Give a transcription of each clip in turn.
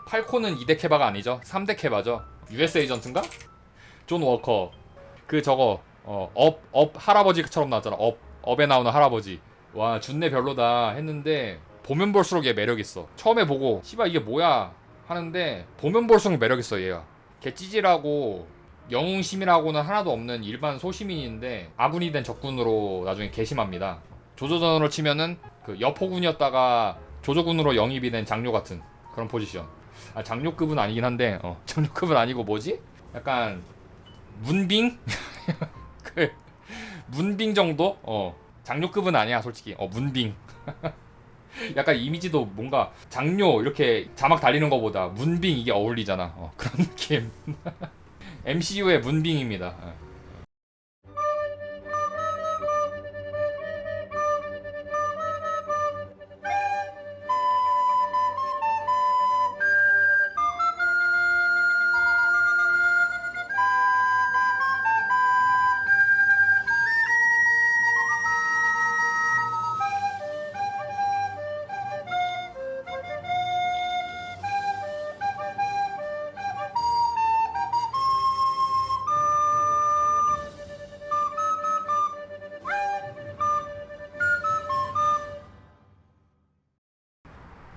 팔콘은 2대 캐바가 아니죠. 3대 캐바죠. US 에이전트인가? 존 워커. 그 저거 업 할아버지처럼 나왔잖아. 업에 나오는 할아버지. 와 준내 별로다 했는데 보면 볼수록 얘 매력있어. 처음에 보고 씨발 이게 뭐야 하는데 보면 볼수록 매력있어 얘가. 걔 찌질하고 영웅심이라고는 하나도 없는 일반 소시민인데 아군이 된 적군으로 나중에 개심합니다. 조조전으로 치면은 그 여포군이었다가 조조군으로 영입이 된 장료 같은 그런 포지션. 아 장료급은 아니긴 한데 장료급은 아니고 뭐지? 약간 문빙? 그 문빙 정도? 장료급은 아니야 솔직히. 문빙. 약간 이미지도 뭔가 장료 이렇게 자막 달리는 거보다 문빙 이게 어울리잖아. 그런 느낌. MCU의 문빙입니다.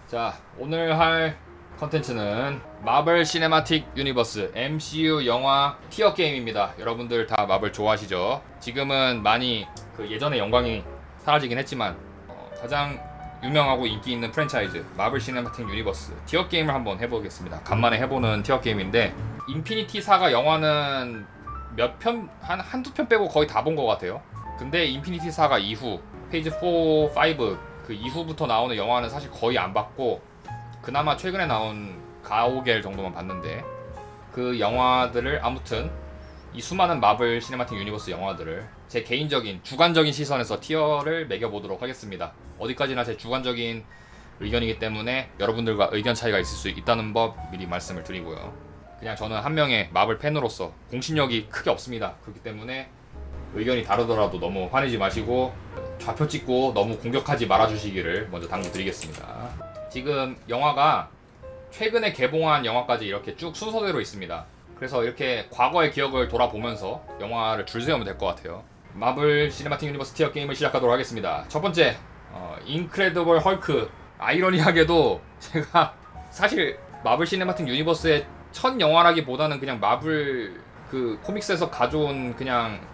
자, 오늘 할 컨텐츠는 마블 시네마틱 유니버스 MCU 영화 티어 게임입니다. 여러분들 다 마블 좋아하시죠? 지금은 많이 그 예전의 영광이 사라지긴 했지만 가장 유명하고 인기 있는 프랜차이즈 마블 시네마틱 유니버스 티어 게임을 한번 해보겠습니다. 간만에 해보는 티어 게임인데 인피니티 사가 영화는 몇 편, 한두 편 빼고 거의 다 본 것 같아요. 근데 인피니티 사가 이후 페이지 4, 5 그 이후부터 나오는 영화는 사실 거의 안 봤고 그나마 최근에 나온 가오갤 정도만 봤는데 그 영화들을 아무튼 이 수많은 마블 시네마틱 유니버스 영화들을 제 개인적인 주관적인 시선에서 티어를 매겨보도록 하겠습니다. 어디까지나 제 주관적인 의견이기 때문에 여러분들과 의견 차이가 있을 수 있다는 법 미리 말씀을 드리고요. 그냥 저는 한 명의 마블 팬으로서 공신력이 크게 없습니다. 그렇기 때문에 의견이 다르더라도 너무 화내지 마시고 좌표 찍고 너무 공격하지 말아주시기를 먼저 당부드리겠습니다. 지금 영화가 최근에 개봉한 영화까지 이렇게 쭉 순서대로 있습니다. 그래서 이렇게 과거의 기억을 돌아보면서 영화를 줄 세우면 될 것 같아요. 마블 시네마틱 유니버스 티어 게임을 시작하도록 하겠습니다. 첫 번째, 인크레더블 헐크. 아이러니하게도 제가 사실 마블 시네마틱 유니버스의 첫 영화라기보다는 그냥 마블 그 코믹스에서 가져온 그냥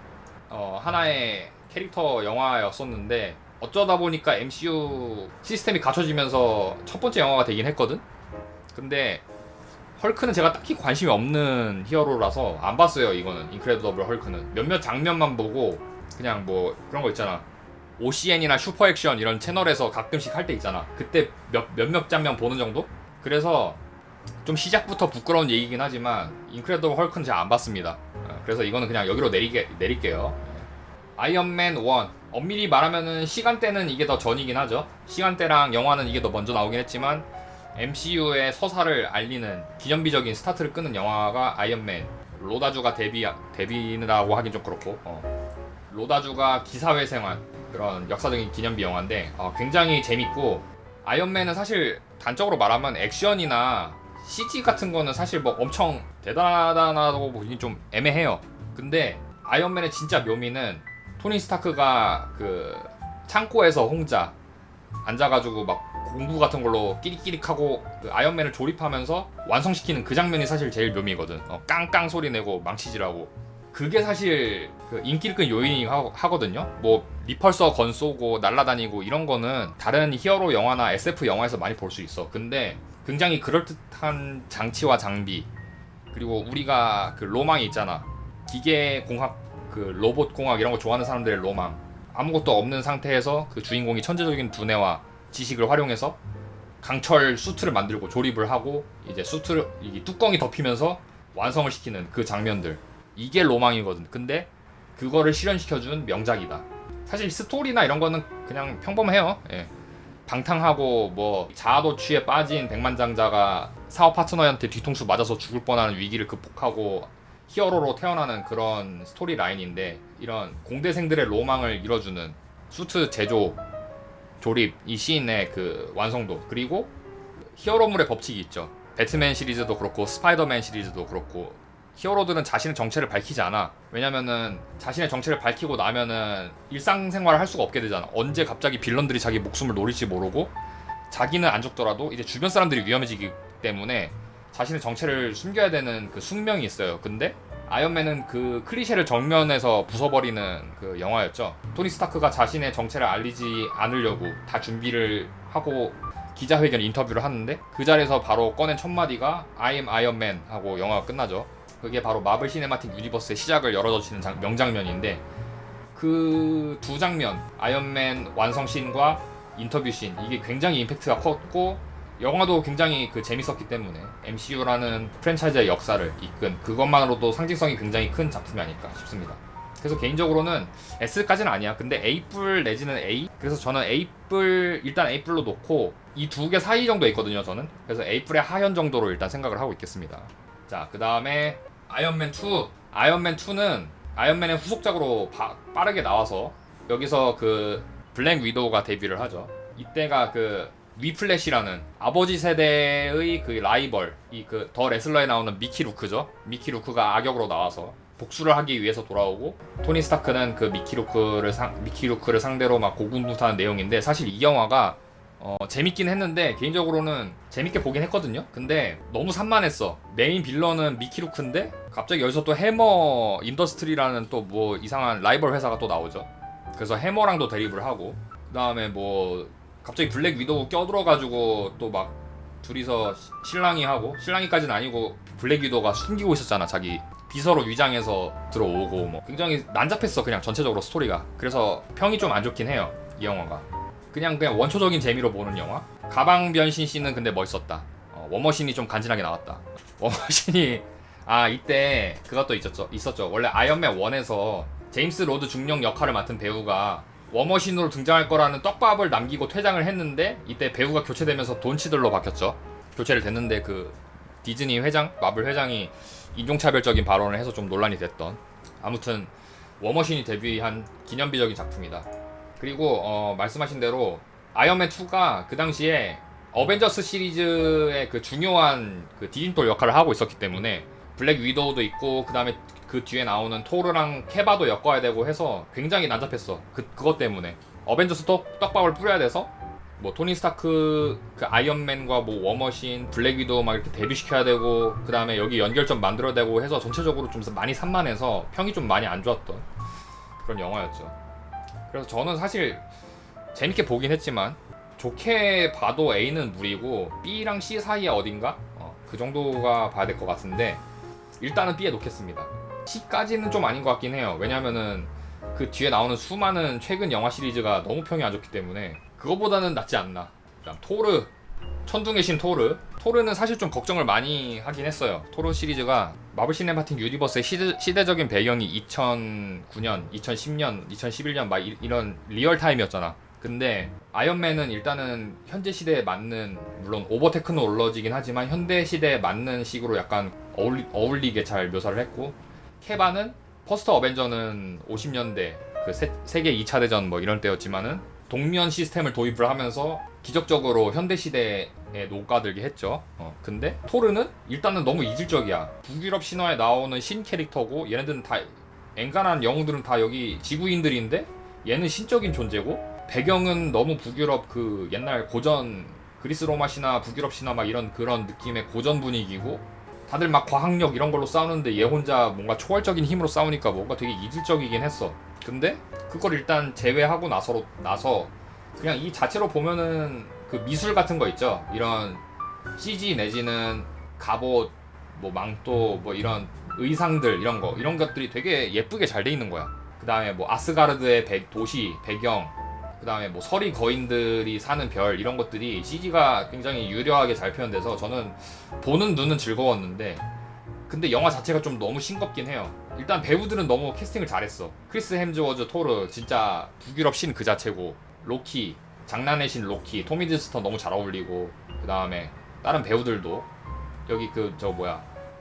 하나의 캐릭터 영화였었는데 어쩌다 보니까 MCU 시스템이 갖춰지면서 첫 번째 영화가 되긴 했거든? 근데 헐크는 제가 딱히 관심이 없는 히어로라서 안 봤어요. 이거는 인크레더블 헐크는 몇몇 장면만 보고 그냥 뭐 그런 거 있잖아, OCN이나 슈퍼액션 이런 채널에서 가끔씩 할 때 있잖아, 그때 몇몇 장면 보는 정도? 그래서 좀 시작부터 부끄러운 얘기긴 하지만 인크레더블 헐크는 제가 안 봤습니다. 그래서 이거는 그냥 여기로 내릴게요. 아이언맨 1. 엄밀히 말하면은 시간대는 이게 더 전이긴 하죠. 시간대랑 영화는 이게 더 먼저 나오긴 했지만 MCU의 서사를 알리는 기념비적인 스타트를 끄는 영화가 아이언맨. 로다주가 데뷔라고 하긴 좀 그렇고 로다주가 기사회 생활 그런 역사적인 기념비 영화인데 굉장히 재밌고, 아이언맨은 사실 단적으로 말하면 액션이나 CG 같은 거는 사실 뭐 엄청 대단하다고 보긴 좀 애매해요. 근데 아이언맨의 진짜 묘미는 토니 스타크가 그 창고에서 혼자 앉아가지고 막 공구 같은 걸로 끼릭끼릭하고 그 아이언맨을 조립하면서 완성시키는 그 장면이 사실 제일 묘미거든. 깡깡 소리 내고 망치질하고 그게 사실 그 인기를 끈 요인이 하거든요. 뭐 리펄서 건 쏘고 날아다니고 이런 거는 다른 히어로 영화나 SF 영화에서 많이 볼 수 있어. 근데 굉장히 그럴듯한 장치와 장비, 그리고 우리가 그 로망이 있잖아, 기계공학, 그 로봇공학 이런 거 좋아하는 사람들의 로망. 아무것도 없는 상태에서 그 주인공이 천재적인 두뇌와 지식을 활용해서 강철 수트를 만들고 조립을 하고 이제 수트를 이 뚜껑이 덮이면서 완성을 시키는 그 장면들, 이게 로망이거든. 근데 그거를 실현시켜준 명작이다. 사실 스토리나 이런 거는 그냥 평범해요. 예. 방탕하고 뭐 자아도취에 빠진 백만장자가 사업 파트너한테 뒤통수 맞아서 죽을 뻔하는 위기를 극복하고 히어로로 태어나는 그런 스토리 라인인데, 이런 공대생들의 로망을 이뤄주는 수트 제조, 조립, 이 시인의 그 완성도, 그리고 히어로물의 법칙이 있죠. 배트맨 시리즈도 그렇고 스파이더맨 시리즈도 그렇고 히어로들은 자신의 정체를 밝히지 않아. 왜냐면은 자신의 정체를 밝히고 나면은 일상생활을 할 수가 없게 되잖아. 언제 갑자기 빌런들이 자기 목숨을 노릴지 모르고 자기는 안 죽더라도 이제 주변 사람들이 위험해지기 때문에 자신의 정체를 숨겨야 되는 그 숙명이 있어요. 근데 아이언맨은 그 클리셰를 정면에서 부숴버리는 그 영화였죠. 토니 스타크가 자신의 정체를 알리지 않으려고 다 준비를 하고 기자회견 인터뷰를 하는데 그 자리에서 바로 꺼낸 첫 마디가 I am Iron Man 하고 영화가 끝나죠. 그게 바로 마블 시네마틱 유니버스의 시작을 열어젖히는 명장면인데 그 두 장면, 아이언맨 완성씬과 인터뷰씬, 이게 굉장히 임팩트가 컸고 영화도 굉장히 재밌었기 때문에 MCU라는 프랜차이즈의 역사를 이끈 그것만으로도 상징성이 굉장히 큰 작품이 아닐까 싶습니다. 그래서 개인적으로는 S까지는 아니야. 근데 A뿔 내지는 A? 그래서 저는 A뿔, 일단 A뿔로 놓고 이 두 개 사이 정도에 있거든요, 저는. 그래서 A뿔의 하현 정도로 일단 생각을 하고 있겠습니다. 자, 그 다음에 아이언맨 2. 아이언맨 2는 아이언맨의 후속작으로 빠르게 나와서 여기서 그 블랙 위도우가 데뷔를 하죠. 이때가 그 위플래시라는 아버지 세대의 그 라이벌, 이 그 더 레슬러에 나오는 미키 루크죠. 미키 루크가 악역으로 나와서 복수를 하기 위해서 돌아오고 토니 스타크는 그 미키 루크를 상대로 막 고군분투하는 내용인데 사실 이 영화가 재밌긴 했는데 개인적으로는 재밌게 보긴 했거든요. 근데 너무 산만했어. 메인 빌런은 미키 루크인데 갑자기 여기서 또 해머 인더스트리라는 또 뭐 이상한 라이벌 회사가 또 나오죠. 그래서 해머랑도 대립을 하고 그 다음에 뭐 갑자기 블랙 위도우 껴들어가지고 또 막 둘이서 신랑이까지는 아니고 블랙 위도우가 숨기고 있었잖아. 자기 비서로 위장해서 들어오고 뭐 굉장히 난잡했어. 그냥 전체적으로 스토리가. 그래서 평이 좀 안 좋긴 해요, 이 영화가. 그냥 원초적인 재미로 보는 영화. 가방 변신 씬은 근데 멋있었다. 워머신이 좀 간지나게 나왔다. 워머신이 이때 그것도 있었죠. 원래 아이언맨 1에서 제임스 로드 중령 역할을 맡은 배우가 워머신으로 등장할 거라는 떡밥을 남기고 퇴장을 했는데 이때 배우가 교체되면서 돈치들로 바뀌었죠. 교체를 됐는데 그 디즈니 회장, 마블 회장이 인종차별적인 발언을 해서 좀 논란이 됐던. 아무튼 워머신이 데뷔한 기념비적인 작품이다. 그리고 말씀하신 대로 아이언맨 2가 그 당시에 어벤져스 시리즈의 그 중요한 그 디딤돌 역할을 하고 있었기 때문에 블랙 위도우도 있고 그 다음에 그 뒤에 나오는 토르랑 케바도 엮어야 되고 해서 굉장히 난잡했어. 그것 때문에 어벤져스 떡밥을 뿌려야 돼서 뭐 토니 스타크 그 아이언맨과 뭐 워머신, 블랙 위도우 막 이렇게 데뷔시켜야 되고 그 다음에 여기 연결점 만들어야 되고 해서 전체적으로 좀 많이 산만해서 평이 좀 많이 안 좋았던 그런 영화였죠. 그래서 저는 사실 재밌게 보긴 했지만 좋게 봐도 A는 무리고 B랑 C 사이에 어딘가? 그 정도가 봐야 될 것 같은데 일단은 B에 놓겠습니다. C까지는 좀 아닌 것 같긴 해요. 왜냐면은 그 뒤에 나오는 수많은 최근 영화 시리즈가 너무 평이 안 좋기 때문에 그거보다는 낫지 않나. 그다음 토르, 천둥의 신 토르는 사실 좀 걱정을 많이 하긴 했어요. 토르 시리즈가 마블 시네마틱 유니버스의 시대적인 배경이 2009년, 2010년, 2011년 막 이런 리얼타임이었잖아. 근데 아이언맨은 일단은 현재 시대에 맞는, 물론 오버 테크놀로지긴 하지만 현대 시대에 맞는 식으로 약간 어울리게 잘 묘사를 했고, 케바는 퍼스트 어벤져는 50년대 그 세계 2차 대전 뭐 이런 때였지만은 동면 시스템을 도입을 하면서 기적적으로 현대 시대에 녹아들게 했죠. 근데 토르는 일단은 너무 이질적이야. 북유럽 신화에 나오는 신 캐릭터고 얘네들은 다 엔간한 영웅들은 다 여기 지구인들인데 얘는 신적인 존재고, 배경은 너무 북유럽 그 옛날 고전 그리스 로마 신화, 북유럽 신화 막 이런 그런 느낌의 고전 분위기고, 다들 막 과학력 이런 걸로 싸우는데 얘 혼자 뭔가 초월적인 힘으로 싸우니까 뭔가 되게 이질적이긴 했어. 근데 그걸 일단 제외하고 나서 그냥 이 자체로 보면은 그 미술 같은 거 있죠. 이런 CG 내지는 갑옷, 뭐 망토, 뭐 이런 의상들 이런 것들이 되게 예쁘게 잘 돼 있는 거야. 그 다음에 뭐 아스가르드의 도시 배경, 그 다음에 뭐 서리 거인들이 사는 별, 이런 것들이 CG가 굉장히 유려하게 잘 표현돼서 저는 보는 눈은 즐거웠는데, 근데 영화 자체가 좀 너무 싱겁긴 해요. 일단 배우들은 너무 캐스팅을 잘했어. 크리스 햄즈워즈 토르 진짜 북유럽 신 그 자체고, 로키 장난의 신 로키, 토미 드스터 너무 잘 어울리고, 그 다음에 다른 배우들도 여기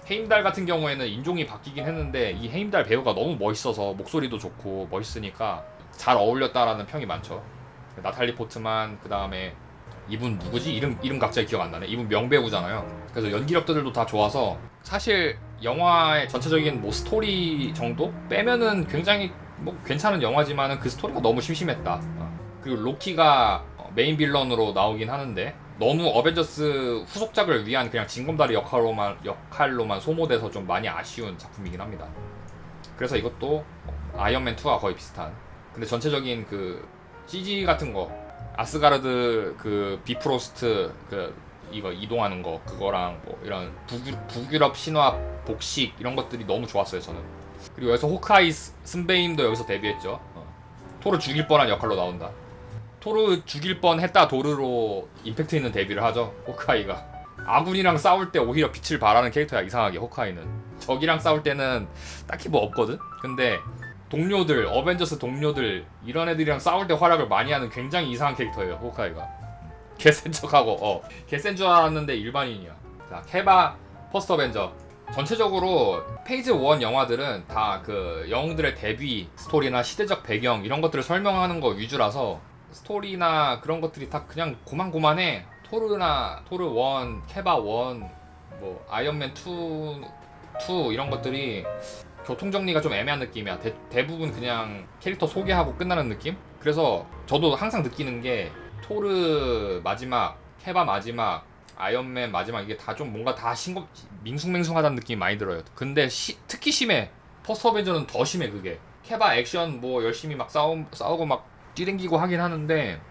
헤임달 같은 경우에는 인종이 바뀌긴 했는데 이 헤임달 배우가 너무 멋있어서, 목소리도 좋고 멋있으니까 잘 어울렸다라는 평이 많죠. 나탈리 포트만, 그 다음에 이분 누구지? 이름 갑자기 기억 안 나네. 이분 명배우잖아요. 그래서 연기력들도 다 좋아서 사실 영화의 전체적인 뭐 스토리 정도 빼면은 굉장히 뭐 괜찮은 영화지만은 그 스토리가 너무 심심했다. 그리고 로키가 메인 빌런으로 나오긴 하는데 너무 어벤져스 후속작을 위한 그냥 징검다리 역할로만 소모돼서 좀 많이 아쉬운 작품이긴 합니다. 그래서 이것도 아이언맨 2와 거의 비슷한. 근데 전체적인 그 CG 같은 거, 아스가르드 그 비프로스트 그 이거 이동하는 거 그거랑 뭐 이런 북유럽 신화 복식 이런 것들이 너무 좋았어요 저는. 그리고 여기서 호크아이 스베인도 여기서 데뷔했죠. 토르 죽일 뻔한 역할로 나온다. 토르 죽일 뻔했다 도르로 임팩트 있는 데뷔를 하죠. 호크아이가 아군이랑 싸울 때 오히려 빛을 발하는 캐릭터야. 이상하게 호크아이는 적이랑 싸울 때는 딱히 뭐 없거든. 근데 동료들, 어벤져스 동료들 이런 애들이랑 싸울 때 활약을 많이 하는 굉장히 이상한 캐릭터예요. 호크아이가 개센 척하고 개센 줄 알았는데 일반인이야. 자, 케바 퍼스트 어벤져. 전체적으로 페이즈 1 영화들은 다 그 영웅들의 데뷔 스토리나 시대적 배경 이런 것들을 설명하는 거 위주라서 스토리나 그런 것들이 다 그냥 고만고만해. 토르 1, 케바 1, 뭐 아이언맨 2 이런 것들이 교통정리가 좀 애매한 느낌이야. 대부분 그냥 캐릭터 소개하고 끝나는 느낌? 그래서 저도 항상 느끼는 게 토르 마지막, 케바 마지막, 아이언맨 마지막 이게 다 좀 뭔가 다 밍숭맹숭하다는 느낌이 많이 들어요. 근데 특히 심해. 퍼스트 어벤져는 더 심해 그게. 케바 액션 뭐 열심히 막 싸우고 막 뛰댕기고 하긴 하는데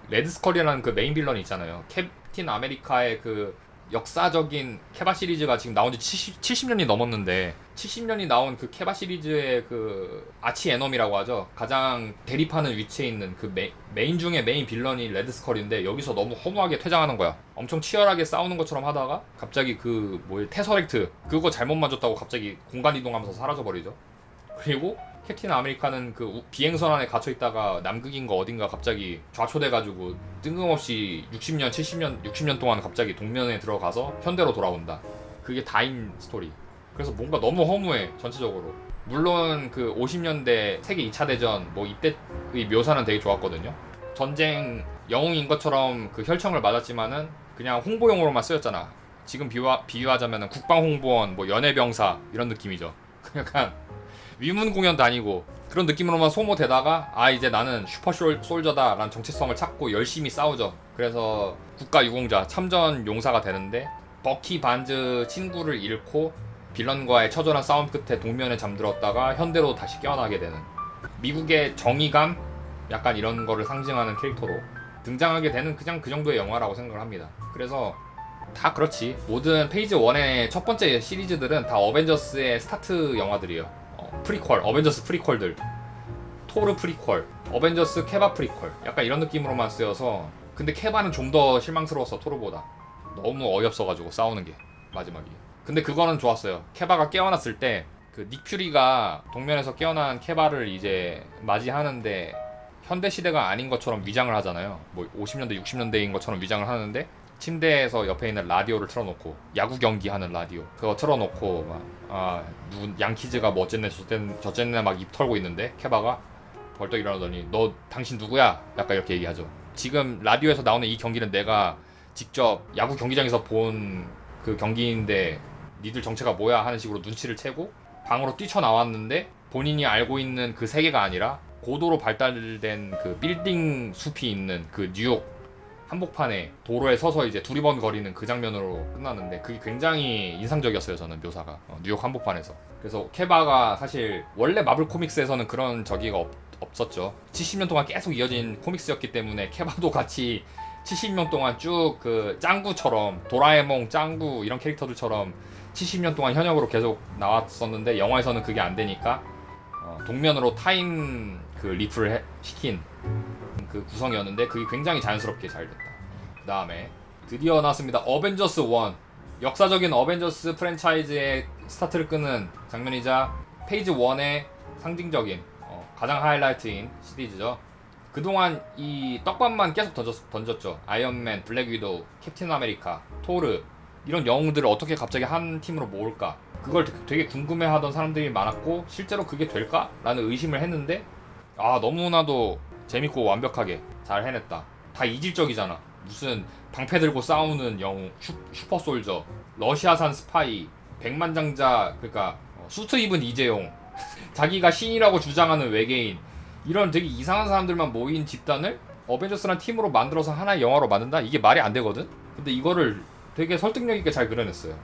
레드 스컬이라는 그 메인 빌런이 있잖아요. 캡틴 아메리카의 그 역사적인 케바 시리즈가 지금 나온 지 70년이 넘었는데 70년이 나온 그 케바 시리즈의 그 아치 에너미라고 하죠. 가장 대립하는 위치에 있는 그 메인 중에 메인 빌런이 레드 스컬인데 여기서 너무 허무하게 퇴장하는 거야. 엄청 치열하게 싸우는 것처럼 하다가 갑자기 그 테서렉트 그거 잘못 맞았다고 갑자기 공간 이동하면서 사라져버리죠. 그리고 캡틴 아메리카는 그 비행선 안에 갇혀있다가 남극인가 어딘가 갑자기 좌초돼가지고 뜬금없이 60년 동안 갑자기 동면에 들어가서 현대로 돌아온다. 그게 다인 스토리. 그래서 뭔가 너무 허무해 전체적으로. 물론 그 50년대 세계 2차 대전 뭐 이때의 묘사는 되게 좋았거든요. 전쟁 영웅인 것처럼 그 혈청을 맞았지만은 그냥 홍보용으로만 쓰였잖아. 지금 비유하자면은 국방홍보원 뭐 연예병사 이런 느낌이죠. 약간 위문 공연 다니고 그런 느낌으로만 소모되다가 이제 나는 슈퍼솔저다 라는 정체성을 찾고 열심히 싸우죠. 그래서 국가유공자 참전 용사가 되는데 버키 반즈 친구를 잃고 빌런과의 처절한 싸움 끝에 동면에 잠들었다가 현대로 다시 깨어나게 되는 미국의 정의감 약간 이런 거를 상징하는 캐릭터로 등장하게 되는 그냥 그 정도의 영화라고 생각을 합니다. 그래서 다 그렇지. 모든 페이지 1의 첫 번째 시리즈들은 다 어벤져스의 스타트 영화들이에요. 프리퀄, 어벤져스 프리퀄들, 토르 프리퀄, 어벤져스 케바 프리퀄 약간 이런 느낌으로만 쓰여서 근데 케바는 좀 더 실망스러웠어. 토르보다 너무 어이없어가지고 싸우는 게 마지막이. 근데 그거는 좋았어요. 케바가 깨어났을 때 그 닉 퓨리가 동면에서 깨어난 케바를 이제 맞이하는데 현대 시대가 아닌 것처럼 위장을 하잖아요. 뭐 50년대 60년대인 것처럼 위장을 하는데 침대에서 옆에 있는 라디오를 틀어놓고 야구 경기 하는 라디오 그거 틀어놓고 막 양키즈가 뭐 어쨌네 저쨌네 막 입 털고 있는데 케바가 벌떡 일어나더니 너 당신 누구야? 약간 이렇게 얘기하죠. 지금 라디오에서 나오는 이 경기는 내가 직접 야구 경기장에서 본 그 경기인데 니들 정체가 뭐야 하는 식으로 눈치를 채고 방으로 뛰쳐나왔는데 본인이 알고 있는 그 세계가 아니라 고도로 발달된 그 빌딩 숲이 있는 그 뉴욕 한복판에 도로에 서서 이제 두리번거리는 그 장면으로 끝났는데 그게 굉장히 인상적이었어요. 저는 묘사가 뉴욕 한복판에서. 그래서 케바가 사실 원래 마블 코믹스에서는 그런 저기가 없었죠. 70년 동안 계속 이어진 코믹스였기 때문에 케바도 같이 70년 동안 쭉 그 짱구처럼 도라에몽, 짱구 이런 캐릭터들처럼 70년 동안 현역으로 계속 나왔었는데 영화에서는 그게 안 되니까 동면으로 타임 그 리프를 시킨 그 구성이었는데 그게 굉장히 자연스럽게 잘 됐다. 그 다음에 드디어 나왔습니다. 어벤져스 1. 역사적인 어벤져스 프랜차이즈의 스타트를 끄는 장면이자 페이지 1의 상징적인 가장 하이라이트인 시리즈죠. 그동안 이 떡밥만 계속 던졌죠. 아이언맨, 블랙 위도우, 캡틴 아메리카, 토르 이런 영웅들을 어떻게 갑자기 한 팀으로 모을까? 그걸 되게 궁금해하던 사람들이 많았고 실제로 그게 될까? 라는 의심을 했는데 너무나도 재밌고 완벽하게 잘 해냈다. 다 이질적이잖아. 무슨 방패 들고 싸우는 영웅, 슈퍼솔저, 러시아산 스파이, 백만장자, 그러니까 수트 입은 이재용, 자기가 신이라고 주장하는 외계인, 이런 되게 이상한 사람들만 모인 집단을 어벤져스란 팀으로 만들어서 하나의 영화로 만든다? 이게 말이 안 되거든? 근데 이거를 되게 설득력 있게 잘 그려냈어요.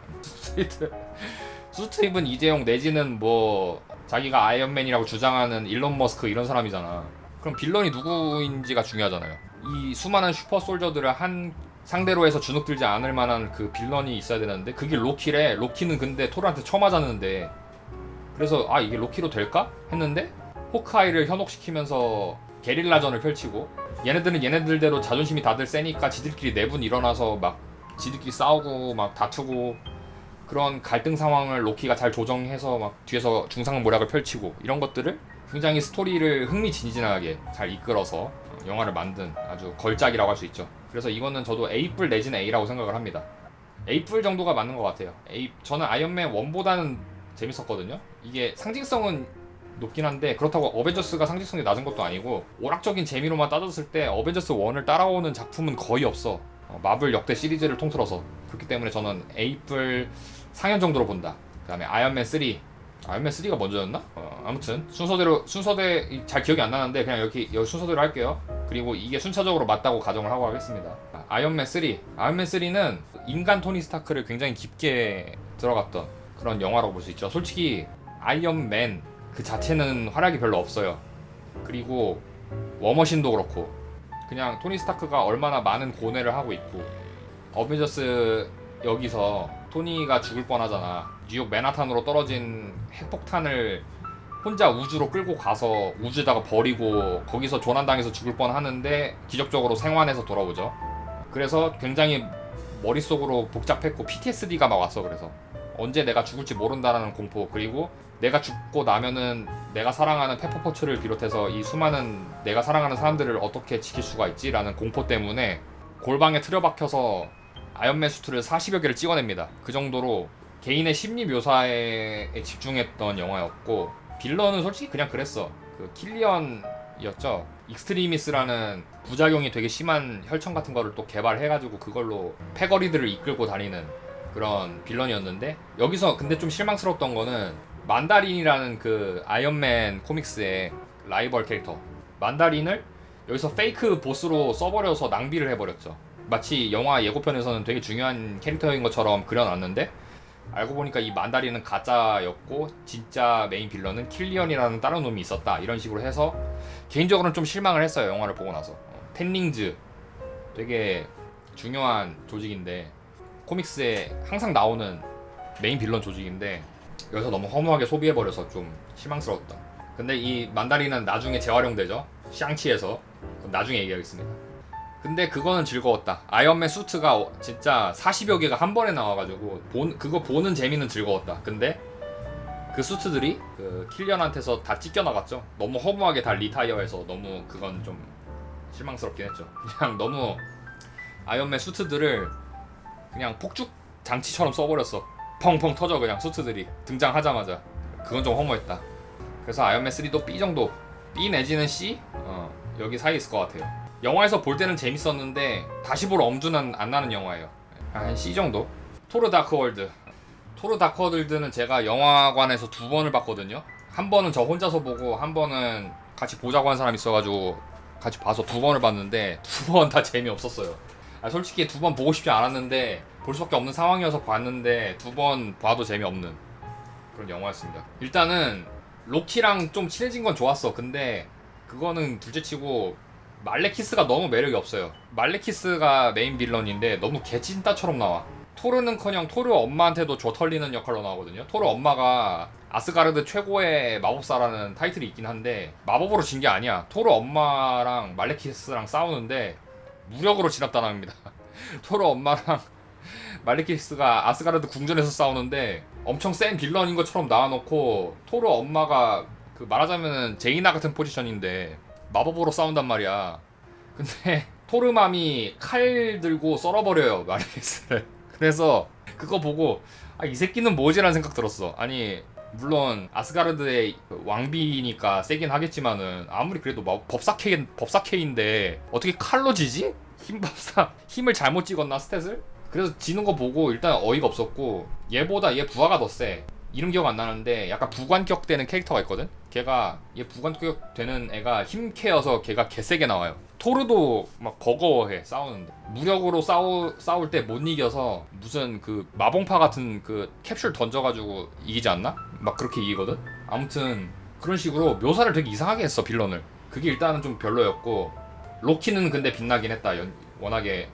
수트 입은 이재용 내지는 뭐 자기가 아이언맨이라고 주장하는 일론 머스크 이런 사람이잖아. 그럼 빌런이 누구인지가 중요하잖아요. 이 수많은 슈퍼 솔저들을 한 상대로 해서 주눅들지 않을 만한 그 빌런이 있어야 되는데 그게 로키래. 로키는 근데 토르한테 처맞았는데, 그래서 아 이게 로키로 될까? 했는데 호크아이를 현혹시키면서 게릴라전을 펼치고, 얘네들은 얘네들대로 자존심이 다들 세니까 지들끼리 내분 일어나서 막 지들끼리 싸우고 막 다투고, 그런 갈등 상황을 로키가 잘 조정해서 막 뒤에서 중상모략을 펼치고, 이런 것들을 굉장히 스토리를 흥미진진하게 잘 이끌어서 영화를 만든 아주 걸작이라고 할 수 있죠. 그래서 이거는 저도 A뿔 내지는 A라고 생각을 합니다. A뿔 정도가 맞는 것 같아요. 저는 아이언맨 1보다는 재밌었거든요. 이게 상징성은 높긴 한데 그렇다고 어벤져스가 상징성이 낮은 것도 아니고, 오락적인 재미로만 따졌을 때 어벤져스 1을 따라오는 작품은 거의 없어. 마블 역대 시리즈를 통틀어서. 그렇기 때문에 저는 A뿔 상연 정도로 본다. 그 다음에 아이언맨 3. 아이언맨 3가 먼저였나? 아무튼 순서대 잘 기억이 안 나는데 그냥 여기 순서대로 할게요. 그리고 이게 순차적으로 맞다고 가정을 하고 하겠습니다. 아이언맨 3. 아이언맨 3는 인간 토니 스타크를 굉장히 깊게 들어갔던 그런 영화라고 볼 수 있죠. 솔직히 아이언맨 그 자체는 활약이 별로 없어요. 그리고 워머신도 그렇고 그냥 토니 스타크가 얼마나 많은 고뇌를 하고 있고, 어벤져스 여기서 토니가 죽을 뻔하잖아. 뉴욕 맨하탄으로 떨어진 핵폭탄을 혼자 우주로 끌고 가서 우주에다가 버리고 거기서 조난당해서 죽을 뻔하는데 기적적으로 생還해서 돌아오죠. 그래서 굉장히 머릿속으로 복잡했고 PTSD가 막 왔어. 그래서 언제 내가 죽을지 모른다라는 공포, 그리고 내가 죽고 나면은 내가 사랑하는 페퍼포츠를 비롯해서 이 수많은 내가 사랑하는 사람들을 어떻게 지킬 수가 있지라는 공포 때문에 골방에 틀어박혀서 아이언맨 수트를 40여 개를 찍어냅니다. 그 정도로 개인의 심리 묘사에 집중했던 영화였고, 빌런은 솔직히 그냥 그랬어. 그 킬리언이었죠. 익스트리미스라는 부작용이 되게 심한 혈청 같은 거를 또 개발해가지고 그걸로 패거리들을 이끌고 다니는 그런 빌런이었는데, 여기서 근데 좀 실망스러웠던 거는 만다린이라는 그 아이언맨 코믹스의 라이벌 캐릭터 만다린을 여기서 페이크 보스로 써버려서 낭비를 해버렸죠. 마치 영화 예고편에서는 되게 중요한 캐릭터인 것처럼 그려놨는데 알고 보니까 이 만다린은 가짜였고 진짜 메인 빌런은 킬리언이라는 다른 놈이 있었다, 이런 식으로 해서 개인적으로는 좀 실망을 했어요. 영화를 보고 나서. 텐링즈 되게 중요한 조직인데, 코믹스에 항상 나오는 메인 빌런 조직인데 여기서 너무 허무하게 소비해버려서 좀 실망스러웠다. 근데 이 만다린은 나중에 재활용되죠. 샹치에서. 그럼 나중에 얘기하겠습니다. 근데 그거는 즐거웠다. 아이언맨 수트가 진짜 40여 개가 한 번에 나와가지고 그거 보는 재미는 즐거웠다. 근데 그 수트들이 그 킬리언한테서 다 찢겨나갔죠. 너무 허무하게 다 리타이어해서 너무 그건 좀 실망스럽긴 했죠. 그냥 너무 아이언맨 수트들을 그냥 폭죽 장치처럼 써버렸어. 펑펑 터져 그냥 수트들이 등장하자마자. 그건 좀 허무했다. 그래서 아이언맨 3도 B 정도, B 내지는 C? 여기 사이에 있을 것 같아요. 영화에서 볼 때는 재밌었는데 다시 볼 엄두는 안 나는 영화예요. 한 C 정도? 토르 다크월드. 토르 다크월드는 제가 영화관에서 2번을 봤거든요. 한 번은 저 혼자서 보고 한 번은 같이 보자고 한 사람이 있어가지고 같이 봐서 2번을 봤는데 2번 다 재미없었어요. 솔직히 2번 보고 싶지 않았는데 볼 수밖에 없는 상황이어서 봤는데 2번 봐도 재미없는 그런 영화였습니다. 일단은 로키랑 좀 친해진 건 좋았어. 근데 그거는 둘째치고 말레키스가 너무 매력이 없어요. 말레키스가 메인 빌런인데 너무 개찐따처럼 나와. 토르는커녕 토르 엄마한테도 조 털리는 역할로 나오거든요. 토르 엄마가 아스가르드 최고의 마법사라는 타이틀이 있긴 한데 마법으로 진 게 아니야. 토르 엄마랑 말레키스랑 싸우는데 무력으로 진압당합니다. 토르 엄마랑 말레키스가 아스가르드 궁전에서 싸우는데 엄청 센 빌런인 것처럼 나와놓고 토르 엄마가 그 말하자면은 제이나 같은 포지션인데 마법으로 싸운단 말이야. 근데 토르맘이 칼 들고 썰어버려요, 말레키스를. 그래서 그거 보고 이 새끼는 뭐지라는 생각 들었어. 아니 물론 아스가르드의 왕비니까 세긴 하겠지만은 아무리 그래도 법사케인데 어떻게 칼로 지지? 힘법사 힘을 잘못 찍었나 스탯을? 그래서 지는 거 보고 일단 어이가 없었고 얘보다 얘 부하가 더 세. 이름 기억 안 나는데 약간 부관격 되는 캐릭터가 있거든? 걔가 얘 부관격 되는 애가 힘캐여서 걔가 개세게 나와요. 토르도 막 버거워해 싸우는데 무력으로 싸울 때 못 이겨서 무슨 그 마봉파 같은 그 캡슐 던져가지고 이기지 않나? 막 그렇게 이기거든? 아무튼 그런 식으로 묘사를 되게 이상하게 했어 빌런을. 그게 일단은 좀 별로였고 로키는 근데 빛나긴 했다. 워낙에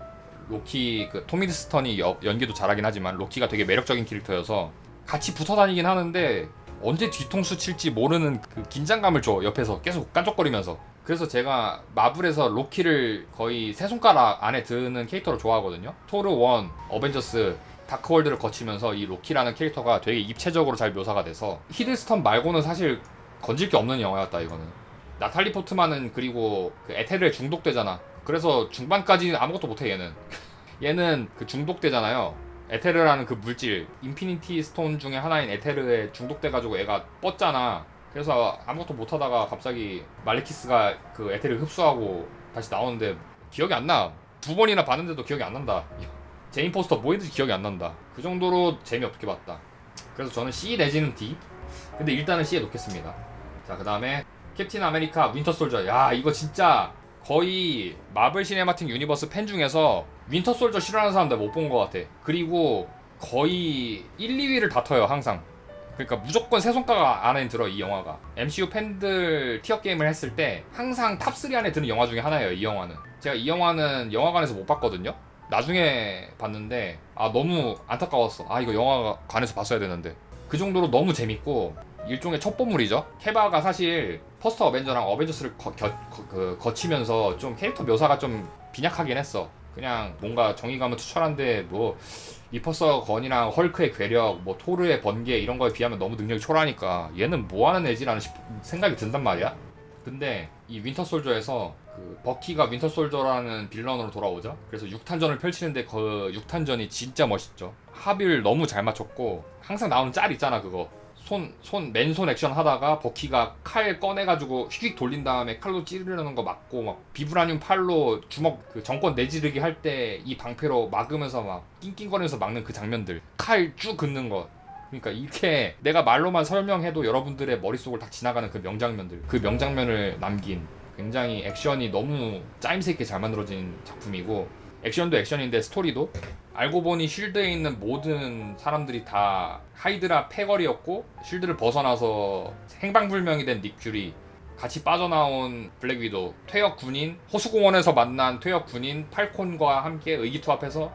로키 그 토미 히들스턴이 연기도 잘하긴 하지만 로키가 되게 매력적인 캐릭터여서 같이 붙어 다니긴 하는데 언제 뒤통수 칠지 모르는 그 긴장감을 줘. 옆에서 계속 깐족거리면서. 그래서 제가 마블에서 로키를 거의 세 손가락 안에 드는 캐릭터로 좋아하거든요. 토르 1, 어벤져스, 다크월드를 거치면서 이 로키라는 캐릭터가 되게 입체적으로 잘 묘사가 돼서 히들스턴 말고는 사실 건질 게 없는 영화였다 이거는. 나탈리 포트만은 그리고 그 에테르에 중독되잖아. 그래서 중반까지는 아무것도 못해 얘는. 얘는 그 중독되잖아요. 에테르라는 그 물질, 인피니티 스톤 중에 하나인 에테르에 중독돼가지고 애가 뻗잖아. 그래서 아무것도 못하다가 갑자기 말레키스가 그 에테르 흡수하고 다시 나오는데 기억이 안 나. 2번이나 봤는데도 기억이 안 난다. 제인 포스터 뭐 했는지 기억이 안 난다. 그 정도로 재미없게 봤다. 그래서 저는 C 내지는 D. 근데 일단은 C에 놓겠습니다. 자, 그 다음에 캡틴 아메리카 윈터 솔저. 야, 이거 진짜 거의 마블 시네마틱 유니버스 팬 중에서 윈터 솔저 싫어하는 사람들 못 본 것 같아. 그리고 거의 1, 2위를 다퉈요 항상. 그러니까 무조건 세 손가락 안에 들어 이 영화가. MCU 팬들 티어 게임을 했을 때 항상 탑3 안에 드는 영화 중에 하나예요 이 영화는. 제가 이 영화는 영화관에서 못 봤거든요. 나중에 봤는데 너무 안타까웠어. 이거 영화관에서 봤어야 되는데. 그 정도로 너무 재밌고 일종의 첩보물이죠. 케바가 사실 퍼스트 어벤져랑 어벤져스를 거치면서 좀 캐릭터 묘사가 좀 빈약하긴 했어. 그냥 뭔가 정의감을 투철한데 뭐 리퍼서 건이랑 헐크의 괴력, 뭐 토르의 번개 이런 거에 비하면 너무 능력이 초라하니까 얘는 뭐 하는 애지라는 생각이 든단 말이야. 근데 이 윈터 솔저에서 그 버키가 윈터 솔저라는 빌런으로 돌아오죠. 그래서 6탄전을 펼치는데 그 6탄전이 진짜 멋있죠. 합을 너무 잘 맞췄고 항상 나오는 짤 있잖아 그거. 맨손 액션 하다가 버키가 칼 꺼내가지고 휙휙 돌린 다음에 칼로 찌르려는 거 막고 막 비브라늄 팔로 주먹 그 정권 내지르기 할 때 이 방패로 막으면서 막 낑낑거리면서 막는 그 장면들. 칼 쭉 긋는 거. 그러니까 이렇게 내가 말로만 설명해도 여러분들의 머릿속을 다 지나가는 그 명장면들. 그 명장면을 남긴 굉장히 액션이 너무 짜임새 있게 잘 만들어진 작품이고 액션도 액션인데 스토리도 알고 보니 쉴드에 있는 모든 사람들이 다 하이드라 패거리였고 쉴드를 벗어나서 행방불명이 된 닉 퓨리, 같이 빠져나온 블랙 위도우, 퇴역 군인, 호수공원에서 만난 퇴역 군인 팔콘과 함께 의기투합해서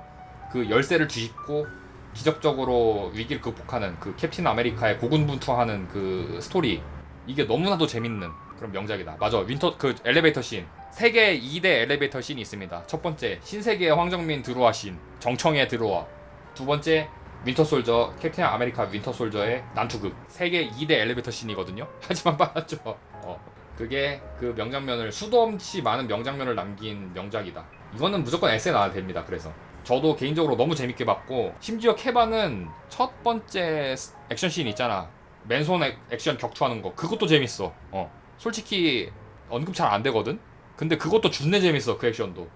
그 열쇠를 뒤집고 기적적으로 위기를 극복하는 그 캡틴 아메리카의 고군분투하는 그 스토리. 이게 너무나도 재밌는 그런 명작이다. 맞아. 윈터 그 엘리베이터 씬. 세계 2대 엘리베이터 씬이 있습니다. 첫 번째 신세계의 황정민 드로아 씬, 정청의 드로아. 두 번째 윈터 솔저, 캡틴 아메리카 윈터 솔저의 난투극. 세계 2대 엘리베이터 씬이거든요. 하지만 빨랐죠. 그게 그 명장면을 수도 없이 많은 명장면을 남긴 명작이다. 이거는 무조건 S에 나와야 됩니다. 그래서 저도 개인적으로 너무 재밌게 봤고 심지어 케바는 첫 번째 액션 씬 있잖아. 맨손 액션 격투하는 거 그것도 재밌어. 솔직히 언급 잘 안 되거든. 근데 그것도 준내 재밌어. 그 액션도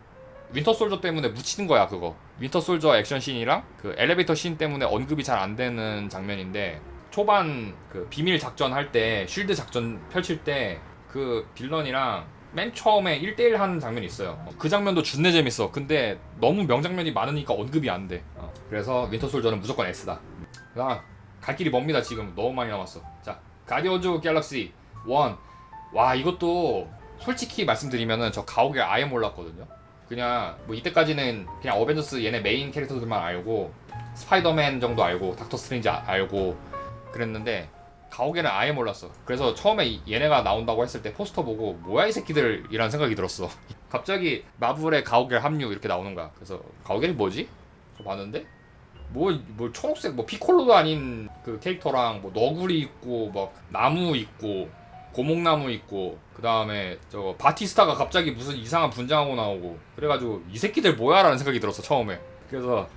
윈터 솔저 때문에 묻히는 거야 그거. 윈터 솔저 액션 씬이랑 그 엘리베이터 씬 때문에 언급이 잘 안 되는 장면인데 초반 그 비밀 작전 할 때 쉴드 작전 펼칠 때 그 빌런이랑 맨 처음에 1대1 하는 장면이 있어요. 그 장면도 준내 재밌어. 근데 너무 명장면이 많으니까 언급이 안 돼. 그래서 윈터 솔저는 무조건 S다. 갈 길이 멉니다. 지금 너무 많이 남았어. 자, 가디언즈 오브 갤럭시 1. 와, 이것도 솔직히 말씀드리면은 저 가오갤 아예 몰랐거든요. 그냥 뭐 이때까지는 그냥 어벤져스 얘네 메인 캐릭터들만 알고 스파이더맨 정도 알고 닥터 스트레인지 알고 그랬는데 가오갤은 아예 몰랐어. 그래서 처음에 얘네가 나온다고 했을 때 포스터 보고 뭐야 이 새끼들 이란 생각이 들었어. 갑자기 마블의 가오갤 합류 이렇게 나오는 거야. 그래서 가오갤이 뭐지? 봤는데 뭐 초록색 뭐 피콜로도 아닌 그 캐릭터랑 뭐 너구리 있고 막 나무 있고 고목나무 있고 그 다음에 저거 바티스타가 갑자기 무슨 이상한 분장하고 나오고 그래가지고 이 새끼들 뭐야 라는 생각이 들었어 처음에. 그래서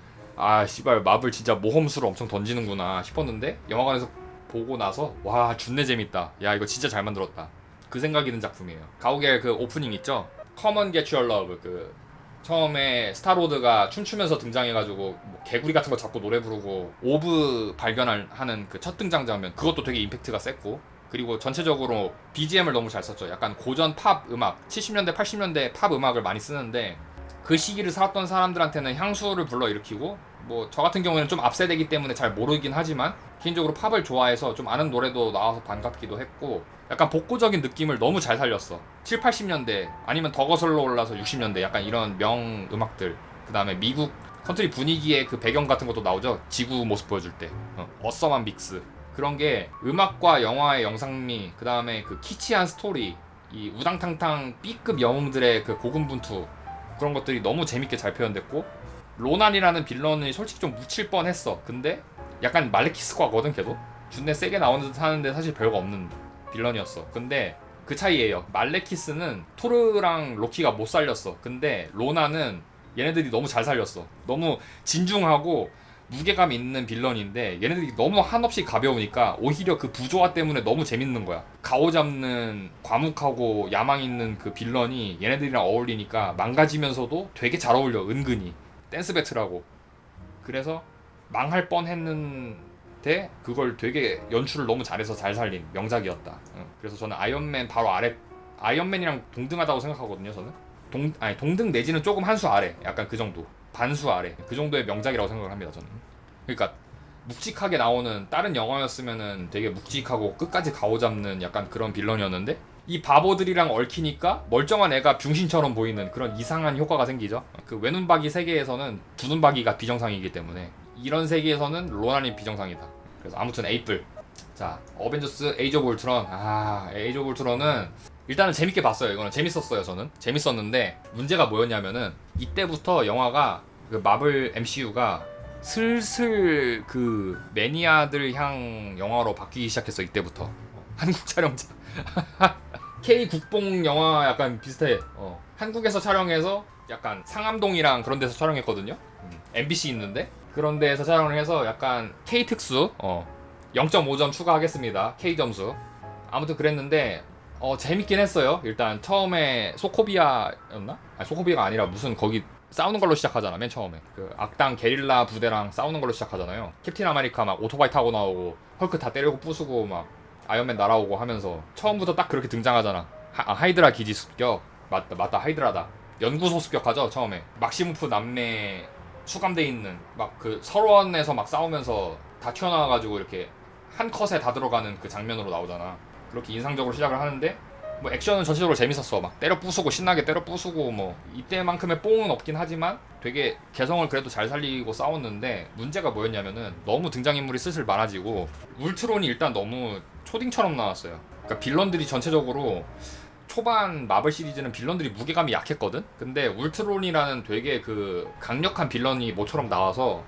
씨발 마블 진짜 모험수를 엄청 던지는구나 싶었는데 영화관에서 보고 나서 와 준내 재밌다. 야 이거 진짜 잘 만들었다. 그 생각이 든 작품이에요. 가오갤 그 오프닝 있죠? Come on get your love. 그 처음에 스타로드가 춤추면서 등장해가지고 뭐 개구리 같은 거 잡고 노래 부르고 오브 발견하는 그 첫 등장 장면, 그것도 되게 임팩트가 셌고, 그리고 전체적으로 BGM을 너무 잘 썼죠. 약간 고전 팝 음악, 70년대 80년대 팝 음악을 많이 쓰는데 그 시기를 살았던 사람들한테는 향수를 불러일으키고, 뭐 저 같은 경우에는 좀 앞세대이기 때문에 잘 모르긴 하지만 개인적으로 팝을 좋아해서 좀 아는 노래도 나와서 반갑기도 했고, 약간 복고적인 느낌을 너무 잘 살렸어. 7, 80년대 아니면 더 거슬러 올라서 60년대 약간 이런 명 음악들, 그 다음에 미국 컨트리 분위기의 그 배경 같은 것도 나오죠. 지구 모습 보여줄 때 어썸한 믹스, 그런 게 음악과 영화의 영상미, 그 다음에 그 키치한 스토리, 이 우당탕탕 B급 영웅들의 그 고군분투, 그런 것들이 너무 재밌게 잘 표현됐고, 로난이라는 빌런이 솔직히 좀 묻힐 뻔했어. 근데 약간 말레키스과거든. 걔도 준내 세게 나오는 듯 하는데 사실 별거 없는 빌런이었어. 근데 그 차이예요. 말레키스는 토르랑 로키가 못 살렸어. 근데 로나는 얘네들이 너무 잘 살렸어. 너무 진중하고 무게감 있는 빌런인데 얘네들이 너무 한없이 가벼우니까 오히려 그 부조화 때문에 너무 재밌는 거야. 가오잡는 과묵하고 야망 있는 그 빌런이 얘네들이랑 어울리니까 망가지면서도 되게 잘 어울려. 은근히 댄스 배틀하고. 그래서 망할 뻔했는데 그걸 되게 연출을 너무 잘해서 잘 살린 명작이었다. 그래서 저는 아이언맨 바로 아래, 아이언맨이랑 동등하다고 생각하거든요. 저는 동등 내지는 조금 한 수 아래, 약간 그 정도, 반수 아래, 그 정도의 명작이라고 생각을 합니다. 저는. 그러니까 묵직하게 나오는, 다른 영화였으면은 되게 묵직하고 끝까지 가오잡는 약간 그런 빌런이었는데 이 바보들이랑 얽히니까 멀쩡한 애가 병신처럼 보이는 그런 이상한 효과가 생기죠. 그 외눈박이 세계에서는 두눈박이가 비정상이기 때문에 이런 세계에서는 로난이 비정상이다. 그래서 아무튼 에이플. 자, 어벤져스 에이지 오브 울트론. 에이지 오브 울트론은 일단은 재밌게 봤어요. 이거는 재밌었어요. 저는 재밌었는데 문제가 뭐였냐면은 이때부터 영화가, 그 마블 MCU가 슬슬 그 매니아들 향 영화로 바뀌기 시작했어. 이때부터 한국 촬영자 K 국뽕 영화 약간 비슷해. 한국에서 촬영해서 약간 상암동이랑 그런 데서 촬영했거든요. MBC 있는데 그런 데에서 촬영을 해서 약간 K 특수 0.5점 추가하겠습니다. K 점수. 아무튼 그랬는데 재밌긴 했어요. 일단 처음에 소코비아였나? 아니, 소코비아가 아니라 무슨 거기 싸우는 걸로 시작하잖아. 맨 처음에 그 악당 게릴라 부대랑 싸우는 걸로 시작하잖아요. 캡틴 아메리카 막 오토바이 타고 나오고 헐크 다 때리고 부수고 막 아이언맨 날아오고 하면서 처음부터 딱 그렇게 등장하잖아. 하이드라 기지 습격. 맞다 하이드라다. 연구소 습격하죠. 처음에 막시무프 남매 수감돼 있는 막 그 설원에서 막 싸우면서 다 튀어나와가지고 이렇게 한 컷에 다 들어가는 그 장면으로 나오잖아. 그렇게 인상적으로 시작을 하는데 뭐 액션은 전체적으로 재밌었어. 막 때려 부수고 신나게 때려 부수고 뭐 이때만큼의 뽕은 없긴 하지만 되게 개성을 그래도 잘 살리고 싸웠는데 문제가 뭐였냐면은 너무 등장인물이 슬슬 많아지고 울트론이 일단 너무 초딩처럼 나왔어요. 그러니까 빌런들이 전체적으로 초반 마블 시리즈는 빌런들이 무게감이 약했거든? 근데 울트론이라는 되게 그 강력한 빌런이 모처럼 나와서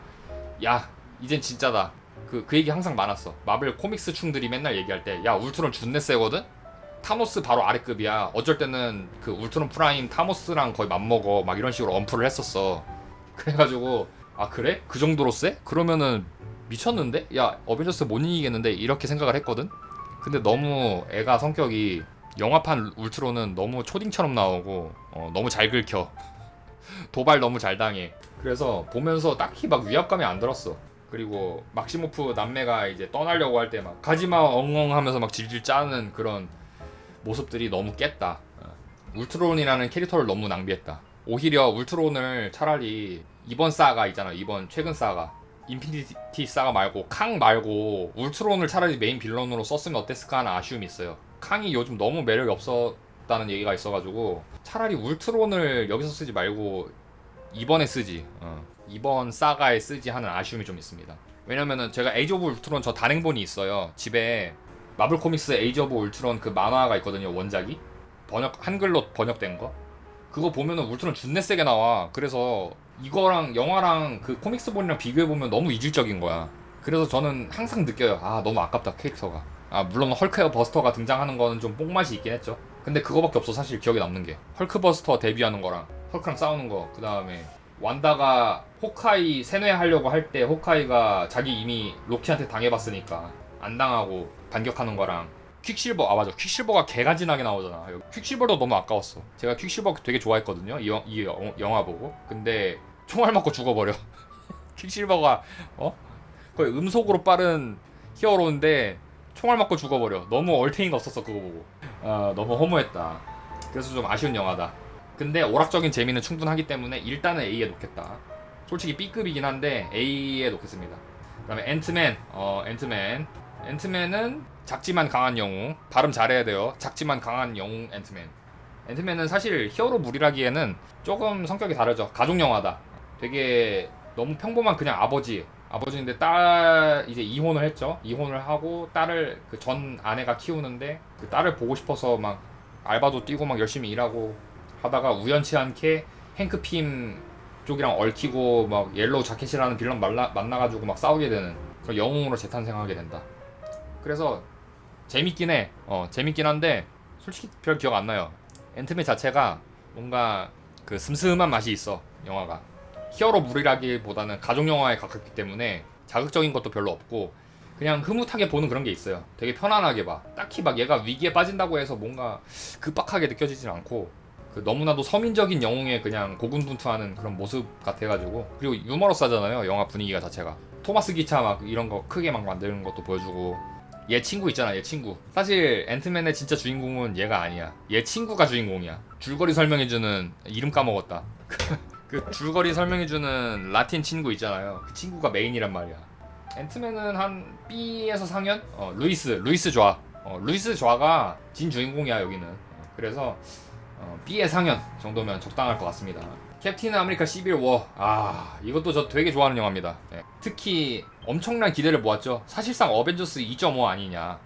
야 이젠 진짜다. 그 얘기 항상 많았어. 마블 코믹스 충들이 맨날 얘기할 때 야 울트론 준내 세거든? 타노스 바로 아래급이야. 어쩔 때는 그 울트론 프라임 타노스랑 거의 맞먹어. 막 이런 식으로 언프를 했었어. 그래가지고 아 그래? 그 정도로 세? 그러면은 미쳤는데? 야 어벤져스 못 이기겠는데? 이렇게 생각을 했거든? 근데 너무 애가 성격이, 영화판 울트론은 너무 초딩처럼 나오고 너무 잘 긁혀. 도발 너무 잘 당해. 그래서 보면서 딱히 막 위압감이 안 들었어. 그리고 막시모프 남매가 이제 떠나려고 할 때 막 가지마 엉엉 하면서 막 질질 짜는 그런 모습들이 너무 깼다. 울트론이라는 캐릭터를 너무 낭비했다. 오히려 울트론을 차라리 이번 사가 있잖아. 이번 최근 사가 인피니티 사가 말고 캉 말고 울트론을 차라리 메인 빌런으로 썼으면 어땠을까 하는 아쉬움이 있어요. 캉이 요즘 너무 매력이 없었다는 얘기가 있어가지고 차라리 울트론을 여기서 쓰지 말고 이번에 쓰지, 이번 사가에 쓰지 하는 아쉬움이 좀 있습니다. 왜냐면은 제가 에이지 오브 울트론 저 단행본이 있어요. 집에 마블 코믹스 에이지 오브 울트론 그 만화가 있거든요. 원작이 한글로 번역된 거. 그거 보면은 울트론 준내 세게 나와. 그래서 이거랑 영화랑 그 코믹스본이랑 비교해보면 너무 이질적인 거야. 그래서 저는 항상 느껴요. 아 너무 아깝다 캐릭터가. 물론 헐크와 버스터가 등장하는 거는 좀 뽕맛이 있긴 했죠. 근데 그거밖에 없어 사실 기억에 남는 게. 헐크버스터 데뷔하는 거랑 헐크랑 싸우는 거, 그 다음에 완다가 호카이 세뇌하려고 할 때, 호카이가 자기 이미 로키한테 당해봤으니까 안 당하고 반격하는 거랑, 헐크랑 싸우는 거, 그 다음에 완다가 호카이 세뇌하려고 할 때 호카이가 자기 이미 로키한테 당해봤으니까 안 당하고 반격하는 거랑, 헐크랑 싸우는 거, 그 다음에 완다가 호카이 세뇌하려고 할 때 호카이가 자기 이미 로키한테 당해봤으니까 퀵실버, 아 맞아, 퀵실버가 개간지나게 나오잖아. 퀵실버도 너무 아까웠어. 제가 퀵실버 되게 좋아했거든요, 이 영화 보고. 근데 총알 맞고 죽어버려. 퀵실버가 거의 음속으로 빠른 히어로인데 총알 맞고 죽어버려. 너무 얼탱이가 없었어 그거 보고. 너무 허무했다. 그래서 좀 아쉬운 영화다. 근데 오락적인 재미는 충분하기 때문에 일단은 A에 놓겠다. 솔직히 B급이긴 한데 A에 놓겠습니다. 그다음에 앤트맨. 앤트맨은 작지만 강한 영웅. 발음 잘해야 돼요. 작지만 강한 영웅 앤트맨. 앤트맨은 사실 히어로물이라기에는 조금 성격이 다르죠. 가족 영화다. 되게 너무 평범한 그냥 아버지인데 딸 이제 이혼을 했죠. 이혼을 하고 딸을 그 전 아내가 키우는데 그 딸을 보고 싶어서 막 알바도 뛰고 막 열심히 일하고 하다가 우연치 않게 행크 핌 쪽이랑 얽히고 막 옐로우 자켓이라는 빌런 만나가지고 막 싸우게 되는 그런 영웅으로 재탄생하게 된다. 그래서 재밌긴 해. 재밌긴 한데 솔직히 별 기억 안 나요. 앤트맨 자체가 뭔가 그 슴슴한 맛이 있어. 영화가 히어로물이라기보다는 가족 영화에 가깝기 때문에 자극적인 것도 별로 없고 그냥 흐뭇하게 보는 그런 게 있어요. 되게 편안하게 봐. 딱히 막 얘가 위기에 빠진다고 해서 뭔가 급박하게 느껴지진 않고 그 너무나도 서민적인 영웅의 그냥 고군분투하는 그런 모습 같아가지고. 그리고 유머러스하잖아요 영화 분위기가 자체가. 토마스 기차 막 이런 거 크게 막 만드는 것도 보여주고. 얘 친구 있잖아, 얘 친구. 사실 앤트맨의 진짜 주인공은 얘가 아니야. 얘 친구가 주인공이야. 줄거리 설명해주는, 이름 까먹었다. 그 줄거리 설명해주는 라틴 친구 있잖아요. 그 친구가 메인이란 말이야. 앤트맨은 한 B에서 상연? 루이스 좌. 루이스 좌가 진 주인공이야 여기는. 그래서 B의 상연 정도면 적당할 것 같습니다. 캡틴 아메리카 시빌 워. 이것도 저 되게 좋아하는 영화입니다. 네. 특히 엄청난 기대를 모았죠. 사실상 어벤져스 2.5 아니냐.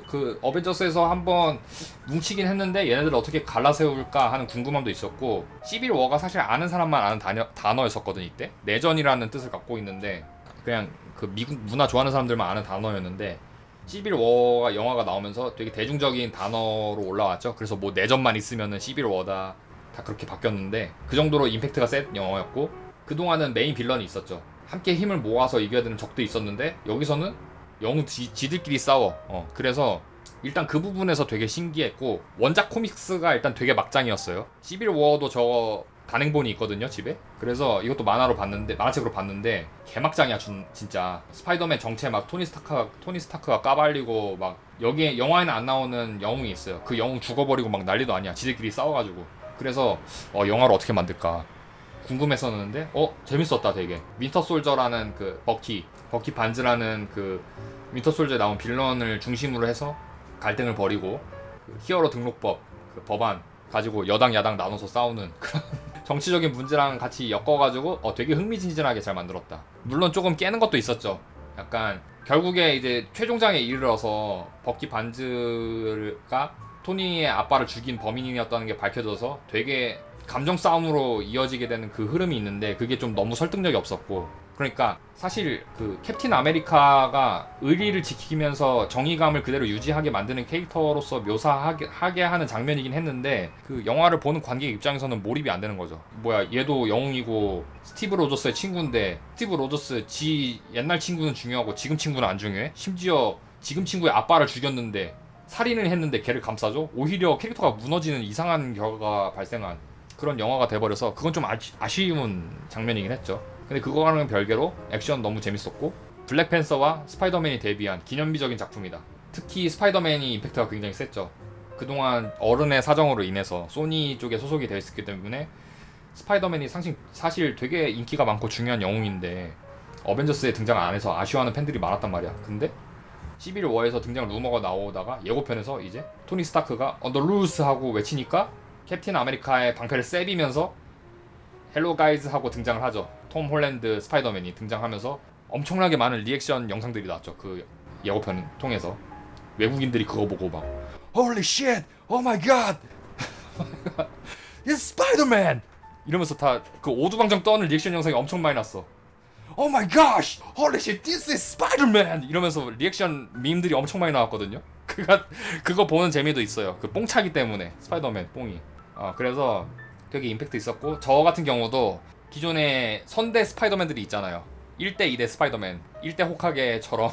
그 어벤져스에서 한번 뭉치긴 했는데 얘네들 어떻게 갈라세울까 하는 궁금함도 있었고, 시빌 워가 사실 아는 사람만 아는 단어였었거든. 이때 내전이라는 뜻을 갖고 있는데 그냥 그 미국 문화 좋아하는 사람들만 아는 단어였는데, 시빌 워가 영화가 나오면서 되게 대중적인 단어로 올라왔죠. 그래서 뭐 내전만 있으면은 시빌 워다 다 그렇게 바뀌었는데 그 정도로 임팩트가 센 영화였고, 그동안은 메인 빌런이 있었죠. 함께 힘을 모아서 이겨야 되는 적도 있었는데 여기서는 영웅 지들끼리 싸워. 그래서 일단 그 부분에서 되게 신기했고, 원작 코믹스가 일단 되게 막장이었어요. 시빌 워도 저 단행본이 있거든요 집에. 그래서 이것도 만화책으로 봤는데 개막장이야 진짜. 스파이더맨 정체 막 토니 스타크가 까발리고 막, 여기에 영화에는 안 나오는 영웅이 있어요. 그 영웅 죽어버리고 막 난리도 아니야 지들끼리 싸워가지고. 그래서 영화를 어떻게 만들까 궁금했었는데 재밌었다 되게. 윈터 솔저라는 그 버키 반즈라는 그 윈터 솔저에 나온 빌런을 중심으로 해서 갈등을 벌이고, 그 히어로 등록법 그 법안 가지고 여당 야당 나눠서 싸우는 그런 정치적인 문제랑 같이 엮어가지고 되게 흥미진진하게 잘 만들었다. 물론 조금 깨는 것도 있었죠. 약간 결국에 이제 최종장에 이르러서 버키 반즈가 토니의 아빠를 죽인 범인이었다는 게 밝혀져서 되게 감정 싸움으로 이어지게 되는 그 흐름이 있는데, 그게 좀 너무 설득력이 없었고. 그러니까 사실 그 캡틴 아메리카가 의리를 지키면서 정의감을 그대로 유지하게 만드는 캐릭터로서 묘사하게 하는 장면이긴 했는데, 그 영화를 보는 관객 입장에서는 몰입이 안 되는 거죠. 뭐야, 얘도 영웅이고 스티브 로저스의 친구인데 스티브 로저스 지 옛날 친구는 중요하고 지금 친구는 안 중요해? 심지어 지금 친구의 아빠를 죽였는데 살인을 했는데 걔를 감싸줘? 오히려 캐릭터가 무너지는 이상한 결과가 발생한 그런 영화가 돼버려서 그건 좀 아쉬운 장면이긴 했죠. 근데 그거와는 별개로 액션 너무 재밌었고, 블랙팬서와 스파이더맨이 데뷔한 기념비적인 작품이다. 특히 스파이더맨이 임팩트가 굉장히 셌죠. 그동안 어른의 사정으로 인해서 소니 쪽에 소속이 되어 있었기 때문에 스파이더맨이 사실 되게 인기가 많고 중요한 영웅인데 어벤져스에 등장 안 해서 아쉬워하는 팬들이 많았단 말이야. 근데 시빌 워에서 등장 루머가 나오다가 예고편에서 이제 토니 스타크가 언더 루스 하고 외치니까 캡틴 아메리카의 방패를 쎄비면서 헬로 가이즈 하고 등장을 하죠. 톰 홀랜드 스파이더맨이 등장하면서 엄청나게 많은 리액션 영상들이 나왔죠. 그 예고편 통해서 외국인들이 그거 보고 막 Holy shit! Oh my god! It's Spider-Man! 이러면서 다 그 오두방정 떠는 리액션 영상이 엄청 많이 났어. Oh my gosh! Holy shit! This is Spider-Man! 이러면서 리액션 밈들이 엄청 많이 나왔거든요. 그거 보는 재미도 있어요. 그 뽕차기 때문에 스파이더맨 뽕이. 그래서 되게 임팩트 있었고, 저 같은 경우도 기존의 선대 스파이더맨들이 있잖아요. 1대 2대 스파이더맨, 1대 호카게처럼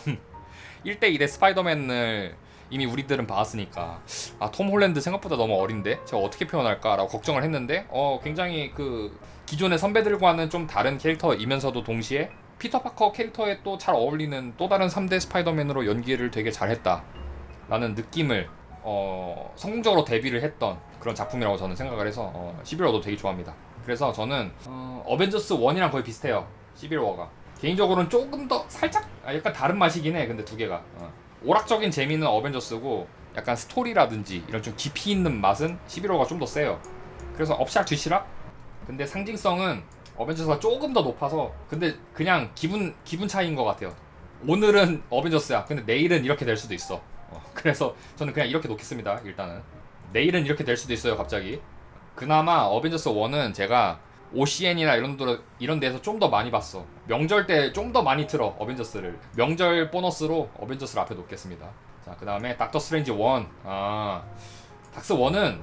1대 2대 스파이더맨을 이미 우리들은 봤으니까 아 톰 홀랜드 생각보다 너무 어린데 제가 어떻게 표현할까라고 걱정을 했는데 굉장히 그 기존의 선배들과는 좀 다른 캐릭터이면서도 동시에 피터 파커 캐릭터에 또 잘 어울리는 또 다른 3대 스파이더맨으로 연기를 되게 잘했다 라는 느낌을 성공적으로 데뷔를 했던 그런 작품이라고 저는 생각을 해서 11월도 되게 좋아합니다. 그래서 저는 어벤져스 1이랑 거의 비슷해요. 11월가 개인적으로는 조금 더 살짝 약간 다른 맛이긴 해. 근데 두 개가 오락적인 재미는 어벤져스고 약간 스토리라든지 이런 좀 깊이 있는 맛은 11월가 좀 더 세요. 그래서 업시락 뒤시락? 근데 상징성은 어벤져스가 조금 더 높아서 근데 그냥 기분 차이인 것 같아요. 오늘은 어벤져스야. 근데 내일은 이렇게 될 수도 있어. 그래서 저는 그냥 이렇게 놓겠습니다. 일단은 내일은 이렇게 될 수도 있어요. 갑자기. 그나마 어벤져스 1은 제가 OCN이나 이런 데서 좀 더 많이 봤어. 명절 때 좀 더 많이 틀어 어벤져스를. 명절 보너스로 어벤져스를 앞에 놓겠습니다. 자, 그 다음에 닥터 스트레인지 1. 닥스 1은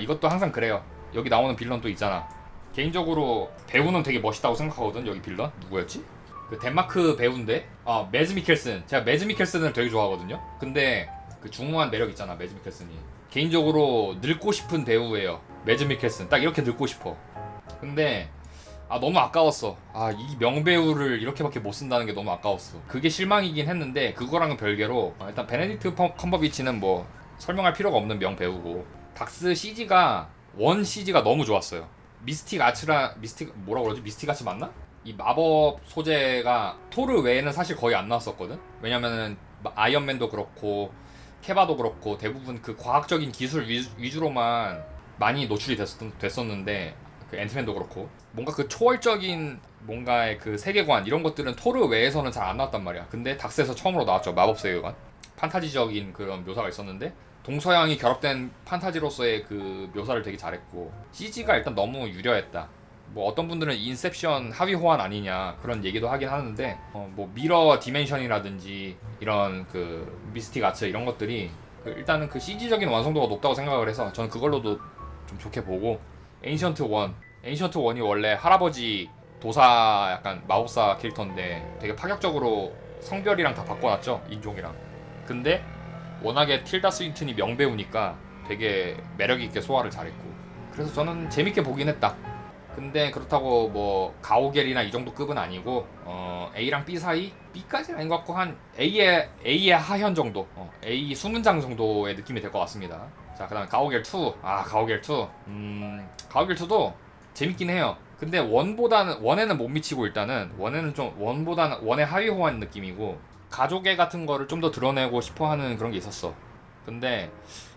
이것도 항상 그래요. 여기 나오는 빌런 또 있잖아. 개인적으로 배우는 되게 멋있다고 생각하거든. 여기 빌런 누구였지? 그 덴마크 배우인데 매즈 미켈슨. 제가 매즈 미켈슨을 되게 좋아하거든요. 근데 그 중후한 매력 있잖아 매즈 미켈슨이. 개인적으로 늙고 싶은 배우예요. 매즈 미켈슨 딱 이렇게 늙고 싶어. 근데 너무 아까웠어. 이 명배우를 이렇게밖에 못 쓴다는 게 너무 아까웠어. 그게 실망이긴 했는데 그거랑은 별개로 일단 베네딕트 컴버비치는 뭐 설명할 필요가 없는 명배우고 닥스 CG가 CG가 너무 좋았어요. 미스틱 뭐라 그러지? 미스틱 아츠 맞나? 이 마법 소재가 토르 외에는 사실 거의 안 나왔었거든. 왜냐면은 아이언맨도 그렇고 케바도 그렇고 대부분 그 과학적인 기술 위주로만 많이 노출이 됐었는데 그 앤트맨도 그렇고 뭔가 그 초월적인 뭔가의 그 세계관 이런 것들은 토르 외에서는 잘 안 나왔단 말이야. 근데 닥스에서 처음으로 나왔죠. 마법 세계관. 판타지적인 그런 묘사가 있었는데 동서양이 결합된 판타지로서의 그 묘사를 되게 잘했고 CG가 일단 너무 유려했다. 뭐 어떤 분들은 인셉션 하위 호환 아니냐 그런 얘기도 하긴 하는데 뭐 미러 디멘션이라든지 이런 그 미스틱 아츠 이런 것들이 일단은 그 CG적인 완성도가 높다고 생각을 해서 저는 그걸로도 좀 좋게 보고 에인션트 1이 원래 할아버지 도사 약간 마법사 캐릭터인데 되게 파격적으로 성별이랑 다 바꿔놨죠. 인종이랑. 근데 워낙에 틸다 스윈튼이 명배우니까 되게 매력있게 소화를 잘했고 그래서 저는 재밌게 보긴 했다. 근데 그렇다고 뭐 가오갤이나 이 정도 급은 아니고 A랑 B 사이? B까지는 아닌 것 같고 한 A의 하현 정도 A 수문장 정도의 느낌이 될 것 같습니다. 자, 그 다음에 가오갤 2. 가오갤 2. 가오갤 2도 재밌긴 해요. 근데 원에는 못 미치고 일단은 원의 하위 호환 느낌이고 가족애 같은 거를 좀 더 드러내고 싶어 하는 그런 게 있었어. 근데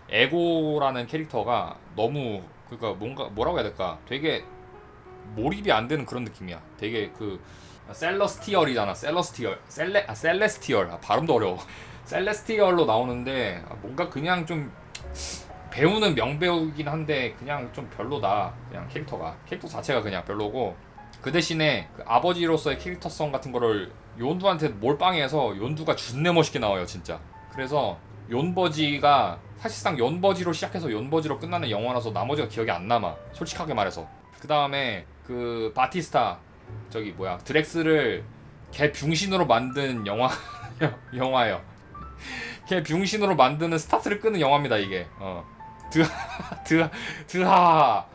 에고라는 캐릭터가 너무 그러니까 뭐라고 해야 될까? 되게 몰입이 안 되는 그런 느낌이야. 되게 그 셀러스티얼이잖아. 셀레스티얼. 발음도 어려워. 셀레스티얼로 나오는데 뭔가 그냥 좀 배우는 명배우긴 한데 그냥 좀 별로다. 그냥 캐릭터 자체가 그냥 별로고 그 대신에 그 아버지로서의 캐릭터성 같은 거를 욘두한테 몰빵해서 욘두가 준내 멋있게 나와요 진짜. 그래서 욘버지가 사실상 욘버지로 시작해서 욘버지로 끝나는 영화라서 나머지가 기억이 안 남아 솔직하게 말해서. 그 다음에 그 바티스타 드렉스를 걔 병신으로 만든 영화예요. 걔 병신으로 만드는 스타트를 끄는 영화입니다 이게. 드하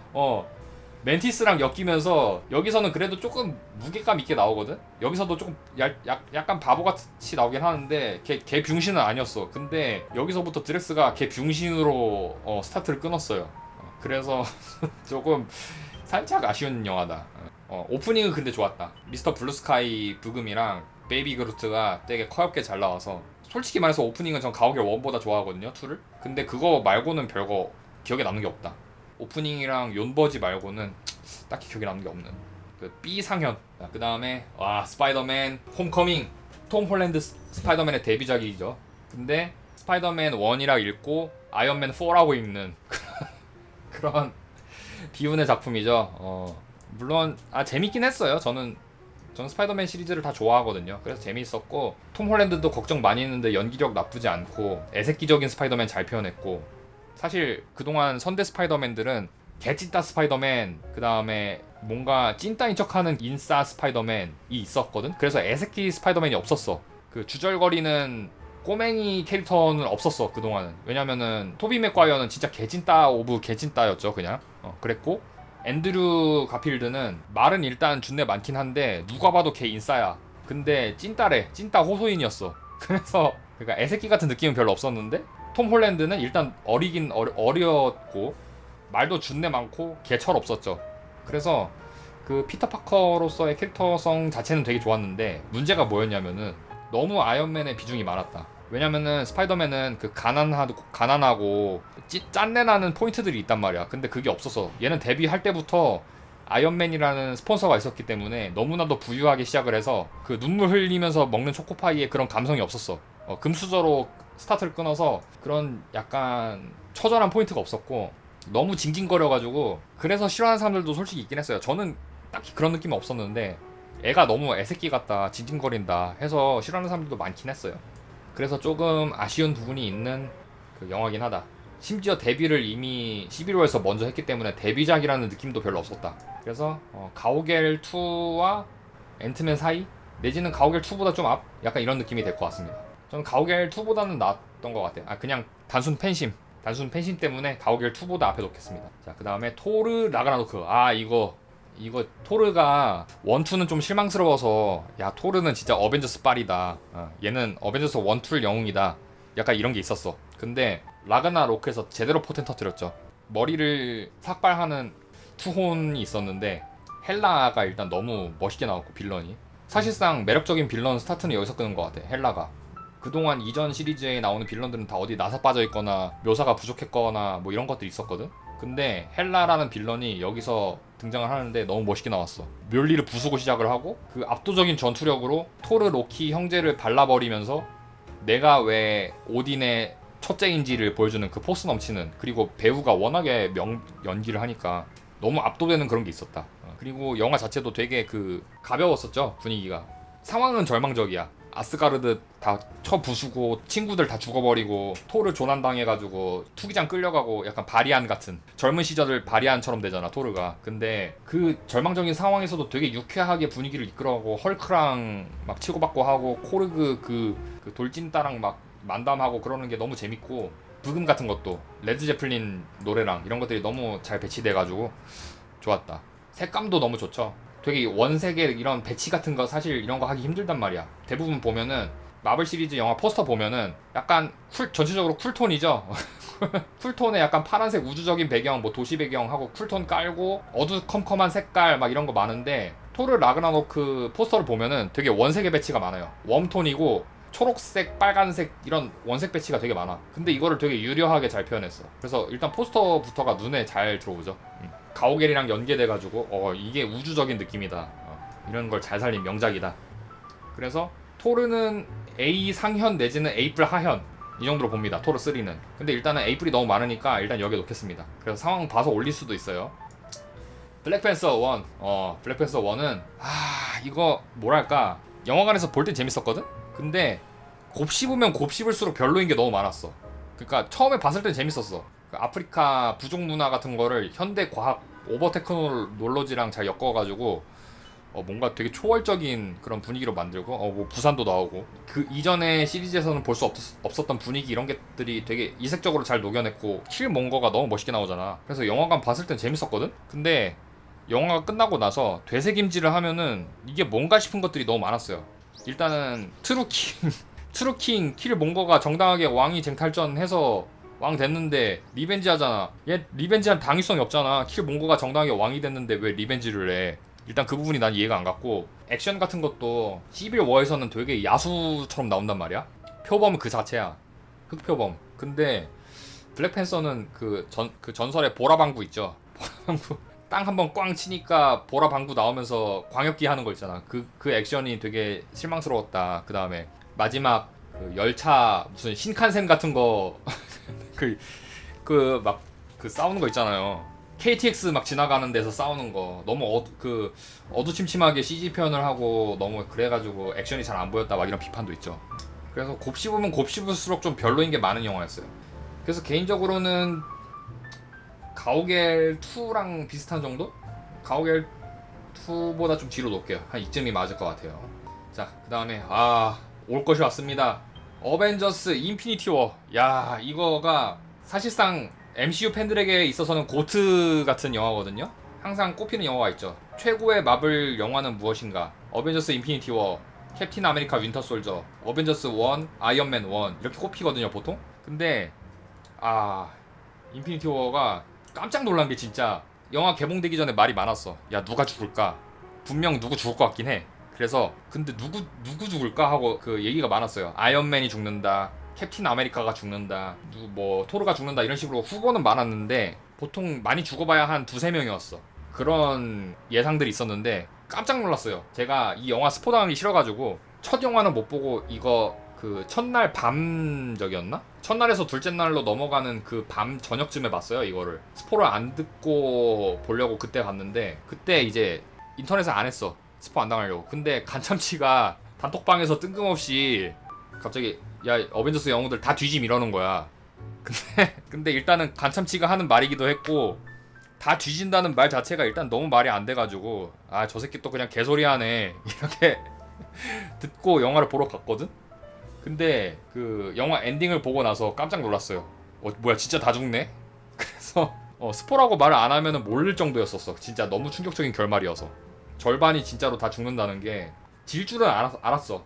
멘티스랑 엮이면서 여기서는 그래도 조금 무게감 있게 나오거든. 여기서도 조금 약간 바보같이 나오긴 하는데 걔 병신은 아니었어. 근데 여기서부터 드렉스가 걔 병신으로 스타트를 끊었어요. 그래서 조금 살짝 아쉬운 영화다. 오프닝은 근데 좋았다. 미스터 블루스카이 부금이랑 베이비 그루트가 되게 커엽게 잘 나와서 솔직히 말해서 오프닝은 전 가오갤 1보다 좋아하거든요 2를. 근데 그거 말고는 별거 기억에 남는 게 없다. 오프닝이랑 욘버지 말고는 딱히 기억에 남는 게 없는 그 B 상현. 그 다음에 스파이더맨 홈커밍. 톰 홀랜드 스파이더맨의 데뷔작이죠. 근데 스파이더맨 1이라 읽고 아이언맨 4라고 읽는 그런 비운의 작품이죠. 물론 재밌긴 했어요. 저는 스파이더맨 시리즈를 다 좋아하거든요. 그래서 재미있었고 톰 홀랜드도 걱정 많이 했는데 연기력 나쁘지 않고 애새끼적인 스파이더맨 잘 표현했고 사실 그동안 선대 스파이더맨들은 개찐따 스파이더맨 그 다음에 뭔가 찐따인 척하는 인싸 스파이더맨이 있었거든. 그래서 애새끼 스파이더맨이 없었어. 그 주절거리는 꼬맹이 캐릭터는 없었어 그동안은. 왜냐면은 토비 맥과이어는 진짜 개찐따 오브 개찐따였죠 그냥. 그랬고 앤드류 가필드는 말은 일단 준내 많긴 한데 누가 봐도 개 인싸야. 근데 찐따래. 찐따 호소인이었어. 그래서 그러니까 애새끼 같은 느낌은 별로 없었는데 톰 홀랜드는 일단 어렸고 말도 준내 많고 개철 없었죠. 그래서 그 피터 파커로서의 캐릭터성 자체는 되게 좋았는데 문제가 뭐였냐면은 너무 아이언맨의 비중이 많았다. 왜냐면은 스파이더맨은 그 가난하고 짠내나는 포인트들이 있단 말이야. 근데 그게 없었어. 얘는 데뷔할 때부터 아이언맨이라는 스폰서가 있었기 때문에 너무나도 부유하게 시작을 해서 그 눈물 흘리면서 먹는 초코파이에 그런 감성이 없었어. 금수저로 스타트를 끊어서 그런 약간 처절한 포인트가 없었고 너무 징징거려가지고 그래서 싫어하는 사람들도 솔직히 있긴 했어요. 저는 딱히 그런 느낌은 없었는데 애가 너무 애새끼 같다 징징거린다 해서 싫어하는 사람들도 많긴 했어요. 그래서 조금 아쉬운 부분이 있는 그 영화긴 하다. 심지어 데뷔를 이미 11호에서 먼저 했기 때문에 데뷔작이라는 느낌도 별로 없었다. 그래서 가오갤 2와 앤트맨 사이 내지는 가오갤 2보다 좀 앞? 약간 이런 느낌이 될 것 같습니다. 저는 가오갤 2보다는 나았던 것 같아요. 그냥 단순 팬심 때문에 가오갤 2보다 앞에 놓겠습니다. 자, 그 다음에 토르 라그나로크. 이거 토르가 1, 2는 좀 실망스러워서 야 토르는 진짜 어벤져스 빨이다. 얘는 어벤져스 1, 2를 영웅이다. 약간 이런 게 있었어. 근데 라그나로크에서 제대로 포텐 터뜨렸죠. 머리를 삭발하는 투혼이 있었는데 헬라가 일단 너무 멋있게 나왔고 빌런이 사실상 매력적인 빌런 스타트는 여기서 끄는 것 같아. 헬라가 그동안 이전 시리즈에 나오는 빌런들은 다 어디 나사 빠져있거나 묘사가 부족했거나 뭐 이런 것들이 있었거든. 근데 헬라라는 빌런이 여기서 등장을 하는데 너무 멋있게 나왔어. 멸리를 부수고 시작을 하고 그 압도적인 전투력으로 토르 로키 형제를 발라버리면서 내가 왜 오딘의 첫째인지를 보여주는 그 포스 넘치는, 그리고 배우가 워낙에 연기를 하니까 너무 압도되는 그런 게 있었다. 그리고 영화 자체도 되게 그 가벼웠었죠. 분위기가. 상황은 절망적이야. 아스가르드 다 쳐 부수고 친구들 다 죽어버리고 토르 조난당해가지고 투기장 끌려가고 약간 바리안 같은 젊은 시절 바리안처럼 되잖아 토르가. 근데 그 절망적인 상황에서도 되게 유쾌하게 분위기를 이끌어가고 헐크랑 막 치고받고 하고 코르그 그 돌진따랑 막 만담하고 그러는 게 너무 재밌고 브금 같은 것도 레드 제플린 노래랑 이런 것들이 너무 잘 배치돼가지고 좋았다. 색감도 너무 좋죠. 되게 원색의 이런 배치 같은 거 사실 이런 거 하기 힘들단 말이야. 대부분 보면은 마블 시리즈 영화 포스터 보면은 약간 전체적으로 쿨톤이죠. 쿨톤에 약간 파란색 우주적인 배경, 뭐 도시 배경하고 쿨톤 깔고 어두컴컴한 색깔 막 이런 거 많은데 토르 라그나로크 포스터를 보면은 되게 원색의 배치가 많아요. 웜톤이고 초록색, 빨간색 이런 원색 배치가 되게 많아. 근데 이거를 되게 유려하게 잘 표현했어. 그래서 일단 포스터부터가 눈에 잘 들어오죠. 가오갤이랑 연계돼가지고 이게 우주적인 느낌이다. 이런 걸 잘 살린 명작이다. 그래서 토르는 A 상현 내지는 에이프릴 하현 이 정도로 봅니다. 토르 3는. 근데 일단은 에이프릴이 너무 많으니까 일단 여기에 놓겠습니다. 그래서 상황 봐서 올릴 수도 있어요. 블랙팬서 1. 블랙팬서 1은 이거 뭐랄까 영화관에서 볼 땐 재밌었거든? 근데 곱씹으면 곱씹을수록 별로인 게 너무 많았어. 그러니까 처음에 봤을 땐 재밌었어. 그 아프리카 부족 문화 같은 거를 현대 과학 오버 테크놀로지랑 잘 엮어가지고 뭔가 되게 초월적인 그런 분위기로 만들고 뭐 부산도 나오고 그 이전의 시리즈에서는 볼 수 없었던 분위기 이런 것들이 되게 이색적으로 잘 녹여냈고 킬몬거가 너무 멋있게 나오잖아. 그래서 영화관 봤을 땐 재밌었거든? 근데 영화가 끝나고 나서 되새김질을 하면은 이게 뭔가 싶은 것들이 너무 많았어요. 일단은 트루킹 킬몬거가 정당하게 왕위 쟁탈전해서 왕 됐는데 리벤지 하잖아. 얘 리벤지한 당위성이 없잖아. 킬몬거가 정당하게 왕이 됐는데 왜 리벤지를 해. 일단 그 부분이 난 이해가 안 갔고 액션 같은 것도 시빌워에서는 되게 야수처럼 나온단 말이야. 표범은 그 자체야. 흑표범. 근데 블랙팬서는 그 전설의 보라방구 있죠. 보라방구 땅 한번 꽝 치니까 보라방구 나오면서 광역기 하는 거 있잖아. 그 액션이 되게 실망스러웠다. 그 다음에 마지막 그 열차 무슨 신칸센 같은 거 그 싸우는 거 있잖아요. KTX 막 지나가는 데서 싸우는 거 너무 어두침침하게 CG 표현을 하고 너무 그래가지고 액션이 잘 안 보였다 막 이런 비판도 있죠. 그래서 곱씹으면 곱씹을수록 좀 별로인 게 많은 영화였어요. 그래서 개인적으로는 가오갤 2랑 비슷한 정도? 가오갤 2보다 좀 뒤로 놓을게요. 한 이쯤이 맞을 것 같아요. 자, 그 다음에 올 것이 왔습니다. 어벤져스 인피니티 워. 야, 이거가 사실상 MCU 팬들에게 있어서는 고트 같은 영화거든요. 항상 꼽히는 영화가 있죠. 최고의 마블 영화는 무엇인가? 어벤져스 인피니티 워, 캡틴 아메리카 윈터 솔저, 어벤져스 1, 아이언맨 1 이렇게 꼽히거든요, 보통. 근데 인피니티 워가 깜짝 놀란 게 진짜 영화 개봉되기 전에 말이 많았어. 야, 누가 죽을까? 분명 누구 죽을 것 같긴 해. 그래서 근데 누구 죽을까 하고 그 얘기가 많았어요. 아이언맨이 죽는다, 캡틴 아메리카가 죽는다, 뭐 토르가 죽는다 이런 식으로 후보는 많았는데 보통 많이 죽어봐야 한 두세 명이었어. 그런 예상들이 있었는데 깜짝 놀랐어요. 제가 이 영화 스포 당하기 싫어가지고 첫 영화는 못 보고 이거 그 첫날 밤적이었나? 첫날에서 둘째 날로 넘어가는 그 밤 저녁쯤에 봤어요. 이거를 스포를 안 듣고 보려고 그때 봤는데 그때 이제 인터넷에 안 했어. 스포 안 당하려고. 근데 간참치가 단톡방에서 뜬금없이 갑자기 야, 어벤져스 영웅들 다 뒤짐 이러는 거야. 근데 일단은 간참치가 하는 말이기도 했고 다 뒤진다는 말 자체가 일단 너무 말이 안 돼가지고 저 새끼 또 그냥 개소리 하네 이렇게 듣고 영화를 보러 갔거든. 근데 그 영화 엔딩을 보고 나서 깜짝 놀랐어요. 뭐야, 진짜 다 죽네? 그래서 스포라고 말을 안 하면은 모를 정도였었어. 진짜 너무 충격적인 결말이어서 절반이 진짜로 다 죽는다는 게 질 줄은 알았어.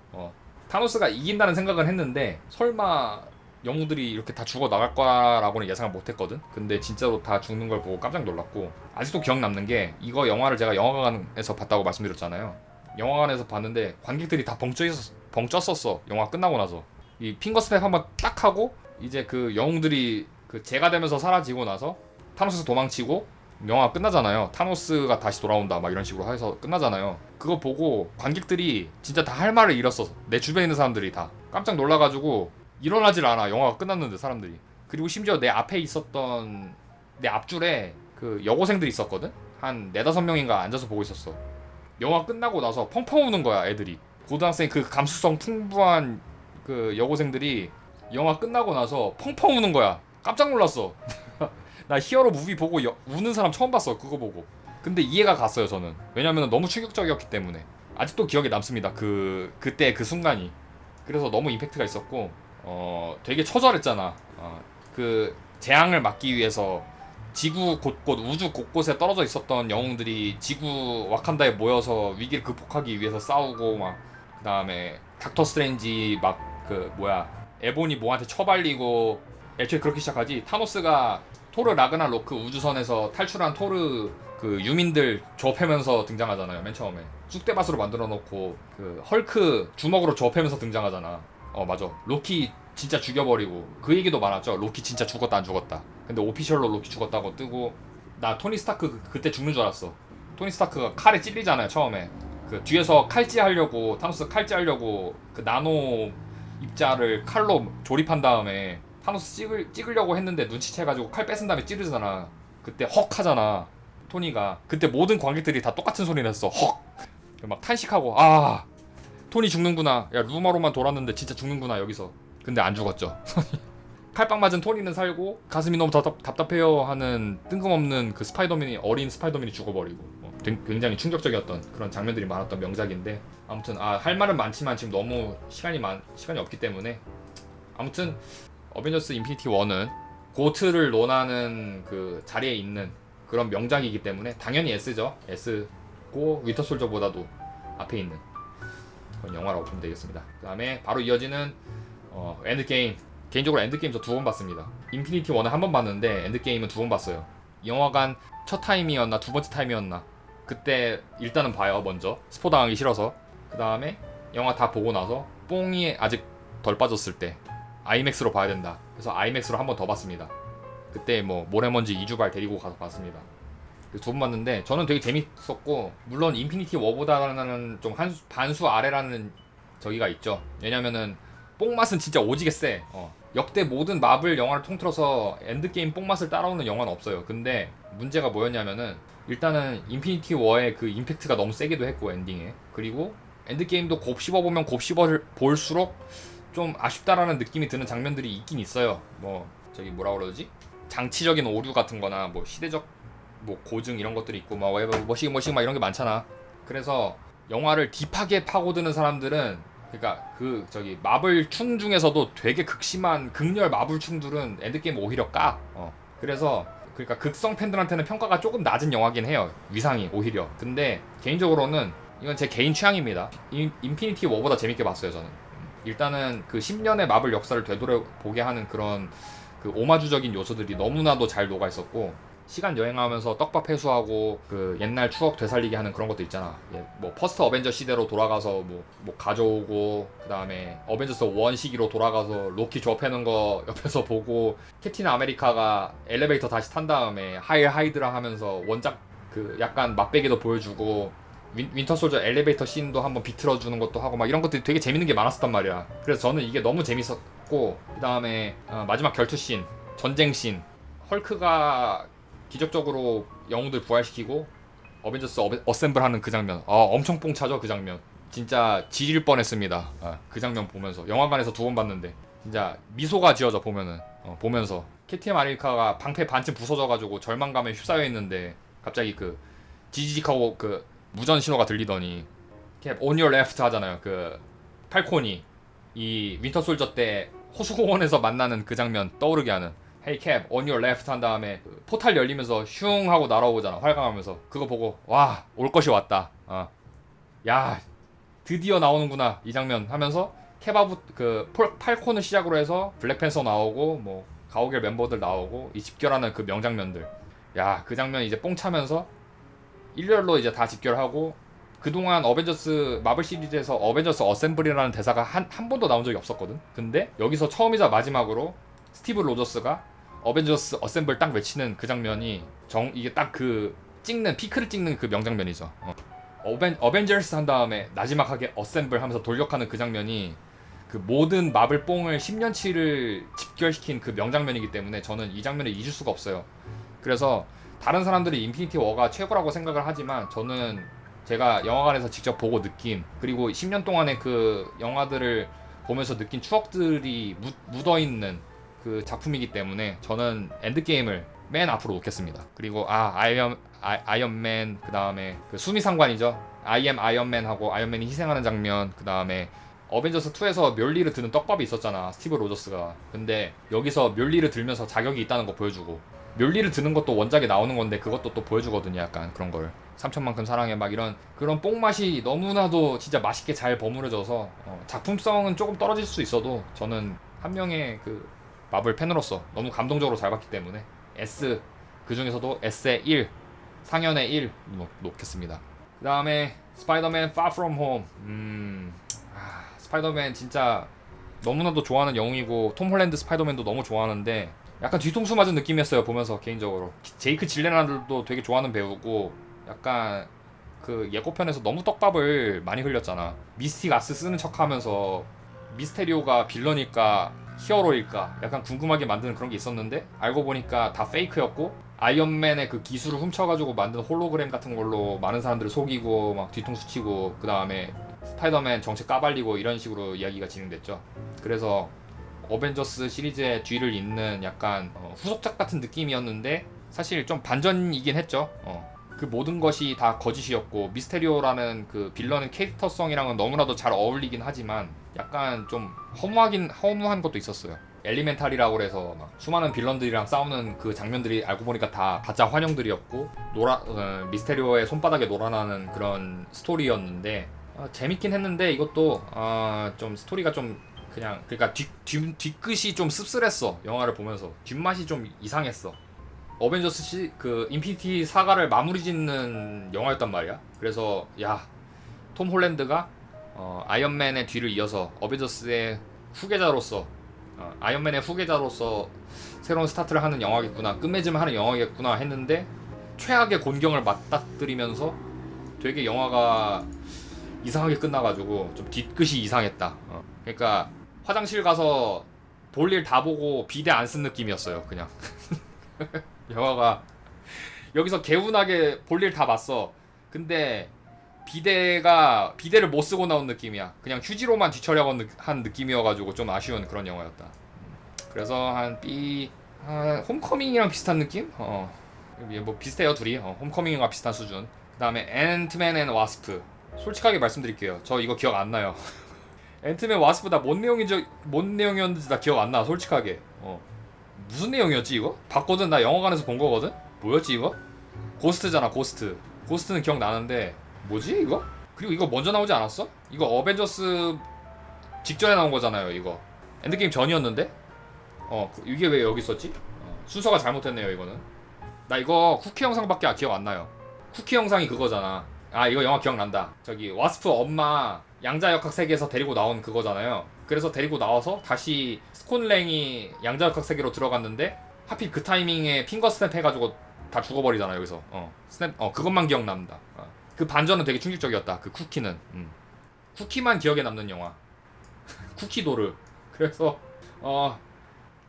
타노스가 이긴다는 생각은 했는데 설마 영웅들이 이렇게 다 죽어 나갈 거라고는 예상을 못했거든. 근데 진짜로 다 죽는 걸 보고 깜짝 놀랐고 아직도 기억 남는 게 이거 영화를 제가 영화관에서 봤다고 말씀드렸잖아요. 영화관에서 봤는데 관객들이 다 벙쪘었어. 영화 끝나고 나서 이 핑거 스냅 한번 딱 하고 이제 그 영웅들이 그 재가 되면서 사라지고 나서 타노스 도망치고 영화 끝나잖아요. 타노스가 다시 돌아온다 막 이런 식으로 해서 끝나잖아요. 그거 보고 관객들이 진짜 다 할 말을 잃었어. 내 주변에 있는 사람들이 다 깜짝 놀라가지고 일어나질 않아. 영화가 끝났는데 사람들이. 그리고 심지어 내 앞에 있었던 내 앞줄에 그 여고생들이 있었거든. 한 4-5명인가 앉아서 보고 있었어. 영화 끝나고 나서 펑펑 우는 거야, 애들이. 고등학생 그 감수성 풍부한 그 여고생들이 영화 끝나고 나서 펑펑 우는 거야. 깜짝 놀랐어. 나 히어로 무비 보고 우는 사람 처음 봤어. 그거 보고. 근데 이해가 갔어요, 저는. 왜냐면 너무 충격적이었기 때문에. 아직도 기억에 남습니다. 그때 그 순간이. 그래서 너무 임팩트가 있었고 되게 처절했잖아. 그 재앙을 막기 위해서 지구 곳곳, 우주 곳곳에 떨어져 있었던 영웅들이 지구 와칸다에 모여서 위기를 극복하기 위해서 싸우고 막 그다음에 닥터 스트레인지 막 그 뭐야 에본이 뭐한테 처발리고 애초에 그렇게 시작하지. 타노스가 토르 라그나로크 우주선에서 탈출한 토르 그 유민들 조업하면서 등장하잖아요. 맨 처음에 쑥대밭으로 만들어 놓고 그 헐크 주먹으로 조업하면서 등장하잖아. 맞아. 로키 진짜 죽여버리고 그 얘기도 많았죠. 로키 진짜 죽었다 안 죽었다. 근데 오피셜로 로키 죽었다고 뜨고 나 토니 스타크 그때 죽는 줄 알았어. 토니 스타크가 칼에 찔리잖아요. 처음에 그 뒤에서 칼질하려고 타노스 칼질하려고 그 나노 입자를 칼로 조립한 다음에 타노스 찍으려고 했는데 눈치채가지고 칼 뺏은 다음에 찌르잖아. 그때 헉 하잖아. 토니가. 그때 모든 관객들이 다 똑같은 소리 냈어. 헉. 막 탄식하고 토니 죽는구나. 야, 루머로만 돌았는데 진짜 죽는구나 여기서. 근데 안 죽었죠. 칼빵 맞은 토니는 살고 가슴이 너무 답답해요 하는 뜬금없는 그 스파이더맨이 어린 스파이더맨이 죽어버리고 굉장히 충격적이었던 그런 장면들이 많았던 명작인데 아무튼 할 말은 많지만 지금 너무 시간이 없기 때문에 아무튼 어벤져스 인피니티 워는 고트를 논하는 그 자리에 있는 그런 명작이기 때문에 당연히 S죠. S고 윈터 솔저보다도 앞에 있는 그런 영화라고 보면 되겠습니다. 그 다음에 바로 이어지는 엔드게임. 개인적으로 엔드게임 저 2번 봤습니다. 인피니티 워는 한 번 봤는데 엔드게임은 2번 봤어요. 영화관 첫 타임이었나 2번째 타임이었나 그때 일단은 봐요. 먼저 스포 당하기 싫어서. 그 다음에 영화 다 보고 나서 뽕이 아직 덜 빠졌을 때 아이맥스로 봐야 된다. 그래서 아이맥스로 한 번 더 봤습니다. 그때 뭐 모래먼지 2주발 데리고 가서 봤습니다. 2번 봤는데 저는 되게 재밌었고 물론 인피니티 워보다는 좀 반수 아래라는 저기가 있죠. 왜냐면은 뽕맛은 진짜 오지게 세. 역대 모든 마블 영화를 통틀어서 엔드게임 뽕맛을 따라오는 영화는 없어요. 근데 문제가 뭐였냐면은 일단은 인피니티 워의 그 임팩트가 너무 세기도 했고 엔딩에. 그리고 엔드게임도 곱씹어보면 곱씹어볼수록 좀 아쉽다라는 느낌이 드는 장면들이 있긴 있어요. 뭐 저기 뭐라 그러지? 장치적인 오류 같은 거나 뭐 시대적 뭐 고증 이런 것들이 있고 막 머시기 막 이런 게 많잖아. 그래서 영화를 딥하게 파고드는 사람들은 그러니까 그 저기 마블 충 중에서도 되게 극심한 극렬 마블 충들은 엔드게임 오히려 까. 그래서 그러니까 극성 팬들한테는 평가가 조금 낮은 영화긴 해요. 위상이 오히려. 근데 개인적으로는 이건 제 개인 취향입니다. 인피니티 워보다 재밌게 봤어요 저는. 일단은 그 10년의 마블 역사를 되돌아보게 하는 그런 그 오마주적인 요소들이 너무나도 잘 녹아 있었고, 시간 여행하면서 떡밥 회수하고 그 옛날 추억 되살리게 하는 그런 것도 있잖아. 뭐 퍼스트 어벤져 시대로 돌아가서 뭐 가져오고, 그 다음에 어벤져스 1 시기로 돌아가서 로키 조합해놓은 거 옆에서 보고, 캡틴 아메리카가 엘리베이터 다시 탄 다음에 하일 하이드라 하면서 원작 그 약간 맛배기도 보여주고, 윈터 솔저 엘리베이터 씬도 한번 비틀어주는 것도 하고 막 이런 것들이 되게 재밌는 게 많았었단 말이야. 그래서 저는 이게 너무 재밌었고, 그 다음에 마지막 결투 씬, 전쟁 씬, 헐크가 기적적으로 영웅들 부활시키고 어벤져스 어셈블 하는 그 장면, 엄청 뽕차죠. 그 장면 진짜 지릴 뻔했습니다. 그 장면 보면서 영화관에서 2번 봤는데 진짜 미소가 지어져. 보면서 캡틴 아메리카가 방패 반쯤 부서져가지고 절망감에 휩싸여 있는데 갑자기 그 지지직하고 그 무전 신호가 들리더니 캡 on your left 하잖아요. 그 팔콘이 이 윈터 솔저 때 호수공원에서 만나는 그 장면 떠오르게 하는, Hey Cap, on your left 한 다음에 그 포탈 열리면서 슝 하고 날아오잖아. 활강하면서. 그거 보고 와, 올 것이 왔다. 야, 드디어 나오는구나 이 장면 하면서 케바부 그 팔콘을 시작으로 해서 블랙팬서 나오고 뭐 가오갤 멤버들 나오고 이 집결하는 그 명장면들. 야, 그 장면 이제 뽕 차면서 일렬로 이제 다 집결하고, 그동안 어벤져스 마블 시리즈에서 어벤져스 어셈블이라는 대사가 한 번도 나온 적이 없었거든. 근데 여기서 처음이자 마지막으로 스티브 로저스가 어벤져스 어셈블 딱 외치는 그 장면이 이게 딱 그 찍는 피크를 찍는 그 명장면이죠. 어벤져스 한 다음에 나지막하게 어셈블 하면서 돌격하는 그 장면이 그 모든 마블 뽕을 10년치를 집결시킨 그 명장면이기 때문에 저는 이 장면을 잊을 수가 없어요. 그래서 다른 사람들이 인피니티 워가 최고라고 생각을 하지만 저는 제가 영화관에서 직접 보고 느낀, 그리고 10년 동안의 그 영화들을 보면서 느낀 추억들이 묻어있는 그 작품이기 때문에 저는 엔드게임을 맨 앞으로 놓겠습니다. 그리고 아이언맨, 그 다음에 그 수미상관이죠. I am 아이언맨하고 아이언맨이 희생하는 장면, 그 다음에 어벤져스 2에서 멸리를 드는 떡밥이 있었잖아, 스티브 로저스가. 근데 여기서 멸리를 들면서 자격이 있다는 거 보여주고, 멸리를 드는 것도 원작에 나오는 건데 그것도 또 보여주거든요. 약간 그런 걸. 삼천만큼 사랑해 막 이런 그런 뽕맛이 너무나도 진짜 맛있게 잘 버무려져서 작품성은 조금 떨어질 수 있어도 저는 한 명의 그 마블 팬으로서 너무 감동적으로 잘 봤기 때문에 S, 그 중에서도 S의 1, 상연의 1 놓겠습니다. 그 다음에 스파이더맨 Far From Home. 스파이더맨 진짜 너무나도 좋아하는 영웅이고, 톰 홀랜드 스파이더맨도 너무 좋아하는데 약간 뒤통수 맞은 느낌이었어요 보면서. 개인적으로 제이크 질레나도 되게 좋아하는 배우고, 약간 그 예고편에서 너무 떡밥을 많이 흘렸잖아. 미스틱 아스 쓰는 척하면서 미스테리오가 빌런일까 히어로일까 약간 궁금하게 만드는 그런 게 있었는데, 알고 보니까 다 페이크였고, 아이언맨의 그 기술을 훔쳐가지고 만든 홀로그램 같은 걸로 많은 사람들을 속이고 막 뒤통수 치고, 그 다음에 스파이더맨 정체 까발리고 이런 식으로 이야기가 진행됐죠. 그래서 어벤져스 시리즈의 뒤를 잇는 약간 후속작 같은 느낌이었는데 사실 좀 반전이긴 했죠. 그 모든 것이 다 거짓이었고, 미스테리오라는 그 빌런의 캐릭터성이랑은 너무나도 잘 어울리긴 하지만 약간 좀 허무한 것도 있었어요. 엘리멘탈이라고 해서 막 수많은 빌런들이랑 싸우는 그 장면들이 알고 보니까 다 가짜 환영들이었고, 미스테리오의 손바닥에 놀아나는 그런 스토리였는데 재밌긴 했는데, 이것도 좀 스토리가 좀 그냥, 그러니까 뒤끝이 좀 씁쓸했어. 영화를 보면서 뒷맛이 좀 이상했어. 어벤져스 그 인피니티 사가를 마무리 짓는 영화였단 말이야. 그래서 톰 홀랜드가 아이언맨의 뒤를 이어서 어벤져스의 후계자로서, 아이언맨의 후계자로서 새로운 스타트를 하는 영화겠구나, 끝맺음을 하는 영화겠구나 했는데 최악의 곤경을 맞닥뜨리면서 되게 영화가 이상하게 끝나가지고 좀 뒤끝이 이상했다. 그러니까 화장실 가서 볼일 다 보고 비데 안 쓴 느낌이었어요 그냥. 영화가 여기서 개운하게 볼일 다 봤어. 근데 비데를 못 쓰고 나온 느낌이야. 그냥 휴지로만 뒤처리하고 한 느낌이어가지고 좀 아쉬운 그런 영화였다. 그래서 홈커밍이랑 비슷한 느낌? 뭐 비슷해요 둘이. 홈커밍과 비슷한 수준. 그 다음에 앤트맨 앤 와스프. 솔직하게 말씀드릴게요, 저 이거 기억 안 나요. 앤트맨 와스프 나 뭔 내용이었는지 나 기억 안 나. 솔직하게. 무슨 내용이었지 이거? 봤거든. 나 영화관에서 본 거거든. 뭐였지 이거? 고스트잖아. 고스트는 기억 나는데 뭐지 이거? 그리고 이거 먼저 나오지 않았어? 이거 어벤져스 직전에 나온 거잖아요 이거. 엔드게임 전이었는데? 이게 왜 여기 있었지? 순서가 잘못됐네요 이거는. 나 이거 쿠키 영상밖에 기억 안 나요. 쿠키 영상이 그거잖아. 아 이거 영화 기억난다. 저기 와스프 엄마 양자역학 세계에서 데리고 나온 그거잖아요. 그래서 데리고 나와서 다시 스콘랭이 양자역학 세계로 들어갔는데 하필 그 타이밍에 핑거 스냅 해가지고 다 죽어버리잖아 여기서. 그것만 기억납니다. 그 반전은 되게 충격적이었다. 그 쿠키는. 쿠키만 기억에 남는 영화. 쿠키도르. 그래서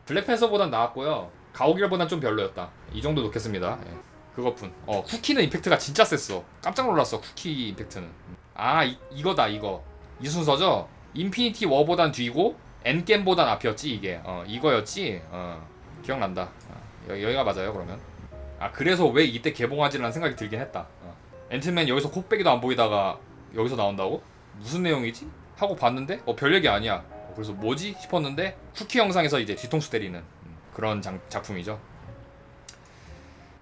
블랙팬서보단 나았고요. 가오갤보단 좀 별로였다. 이 정도 놓겠습니다. 예. 그것뿐. 쿠키는 임팩트가 진짜 셌어. 깜짝 놀랐어. 쿠키 임팩트는. 이거다 이거. 이 순서죠? 인피니티 워보단 뒤고 엔게임보단 앞이었지 이게. 이거였지. 기억난다. 여기가 맞아요 그러면. 그래서 왜 이때 개봉하지라는 생각이 들긴 했다. 앤트맨 여기서 콧배기도 안 보이다가 여기서 나온다고? 무슨 내용이지? 하고 봤는데 별 얘기 아니야. 그래서 뭐지 싶었는데 쿠키 영상에서 이제 뒤통수 때리는 그런 작품이죠.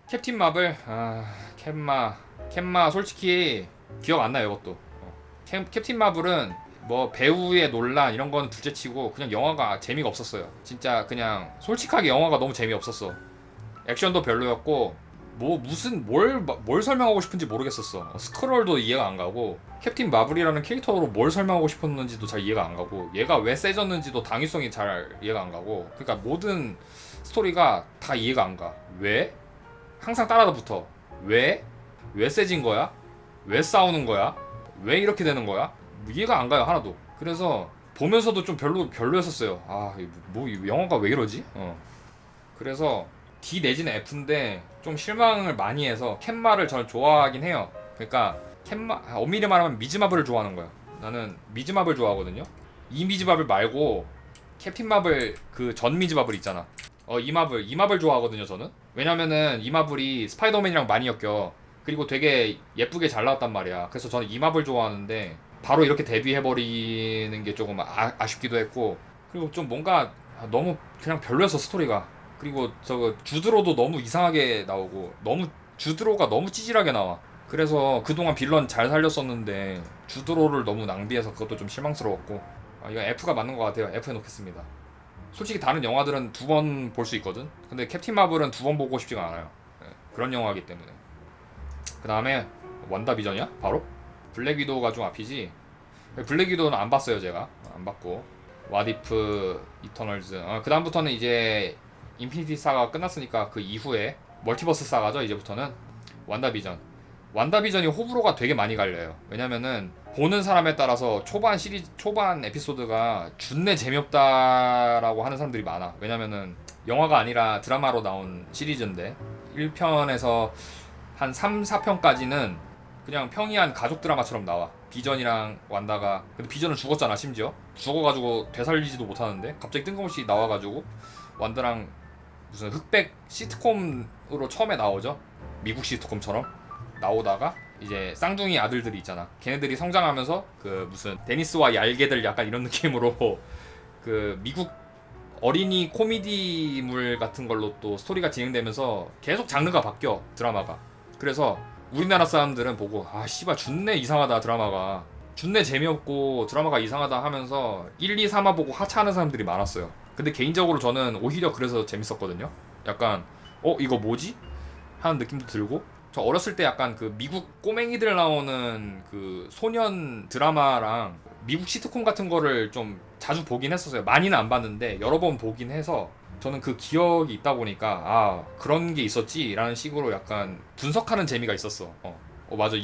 캡틴 마블. 캡마 솔직히 기억 안 나요 이것도. 캡틴 마블은 뭐 배우의 논란 이런 건 둘째치고 그냥 영화가 재미가 없었어요. 진짜 그냥 솔직하게 영화가 너무 재미없었어. 액션도 별로였고 뭘 설명하고 싶은지 모르겠었어. 스크롤도 이해가 안 가고 캡틴 마블이라는 캐릭터로 뭘 설명하고 싶었는지도 잘 이해가 안 가고 얘가 왜 세졌는지도 당위성이 잘 이해가 안 가고 그러니까 모든 스토리가 다 이해가 안 가. 왜? 항상 따라다 붙어. 왜? 왜 세진 거야? 왜 싸우는 거야? 왜 이렇게 되는 거야? 이해가 안 가요 하나도. 그래서 보면서도 좀 별로였었어요. 이 영화가 왜 이러지? 그래서 D 내지는 F인데 좀 실망을 많이 해서 캡마를 저는 좋아하긴 해요. 그러니까 엄밀히 말하면 미즈마블을 좋아하는 거야. 나는 미즈마블 좋아하거든요. 이 미즈마블 말고 캡틴 마블 그 전 미즈마블 있잖아. 이 마블 좋아하거든요 저는. 왜냐면은 이 마블이 스파이더맨이랑 많이 엮여. 그리고 되게 예쁘게 잘 나왔단 말이야. 그래서 저는 이 마블 좋아하는데 바로 이렇게 데뷔해버리는 게 조금 아쉽기도 했고 그리고 좀 뭔가 너무 그냥 별로였어 스토리가. 그리고 저거 주드로도 너무 이상하게 나오고 주드로가 너무 찌질하게 나와. 그래서 그동안 빌런 잘 살렸었는데 주드로를 너무 낭비해서 그것도 좀 실망스러웠고 이거 F가 맞는 것 같아요. F에 놓겠습니다. 솔직히 다른 영화들은 2번 볼 수 있거든. 근데 캡틴 마블은 2번 보고 싶지가 않아요. 그런 영화이기 때문에. 그 다음에 원다비전이야? 바로? 블랙 위도우가 좀 앞이지. 블랙 위도우는 안 봤어요 제가. 안 봤고 왓이프 이터널즈. 그 다음부터는 이제 인피니티 사가 끝났으니까 그 이후에 멀티버스 사가죠. 이제부터는 완다비전이 호불호가 되게 많이 갈려요. 왜냐면은 보는 사람에 따라서 초반 에피소드가 준내 재미없다라고 하는 사람들이 많아. 왜냐면은 영화가 아니라 드라마로 나온 시리즈인데 1편에서 한 3, 4편까지는 그냥 평이한 가족 드라마처럼 나와. 비전이랑 완다가. 근데 비전은 죽었잖아 심지어. 죽어가지고 되살리지도 못하는데 갑자기 뜬금없이 나와가지고 완다랑 무슨 흑백 시트콤으로 처음에 나오죠. 미국 시트콤처럼 나오다가 이제 쌍둥이 아들들이 있잖아. 걔네들이 성장하면서 그 무슨 데니스와 얄개들 약간 이런 느낌으로 그 미국 어린이 코미디물 같은 걸로 또 스토리가 진행되면서 계속 장르가 바뀌어 드라마가. 그래서 우리나라 사람들은 보고 씨발 준내 이상하다 드라마가. 준내 재미없고 드라마가 이상하다 하면서 1, 2, 3화 보고 하차하는 사람들이 많았어요. 근데 개인적으로 저는 오히려 그래서 재밌었거든요. 약간 이거 뭐지? 하는 느낌도 들고 저 어렸을 때 약간 그 미국 꼬맹이들 나오는 그 소년 드라마랑 미국 시트콤 같은 거를 좀 자주 보긴 했었어요. 많이는 안 봤는데 여러 번 보긴 해서 저는 그 기억이 있다 보니까 그런 게 있었지 라는 식으로 약간 분석하는 재미가 있었어. 맞아.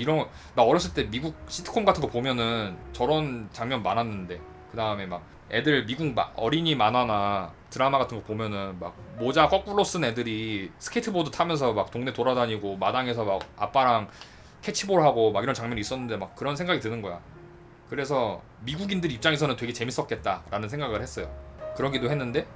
나 어렸을 때 미국 시트콤 같은 거 보면은 저런 장면 많았는데 그 다음에 막 애들 미국 어린이 만화나 드라마 같은 거 보면은 막 모자 거꾸로 쓴 애들이 스케이트보드 타면서 막 동네 돌아다니고 마당에서 막 아빠랑 캐치볼 하고 막 이런 장면이 있었는데 막 그런 생각이 드는 거야. 그래서 미국인들 입장에서는 되게 재밌었겠다라는 생각을 했어요. 그러기도 했는데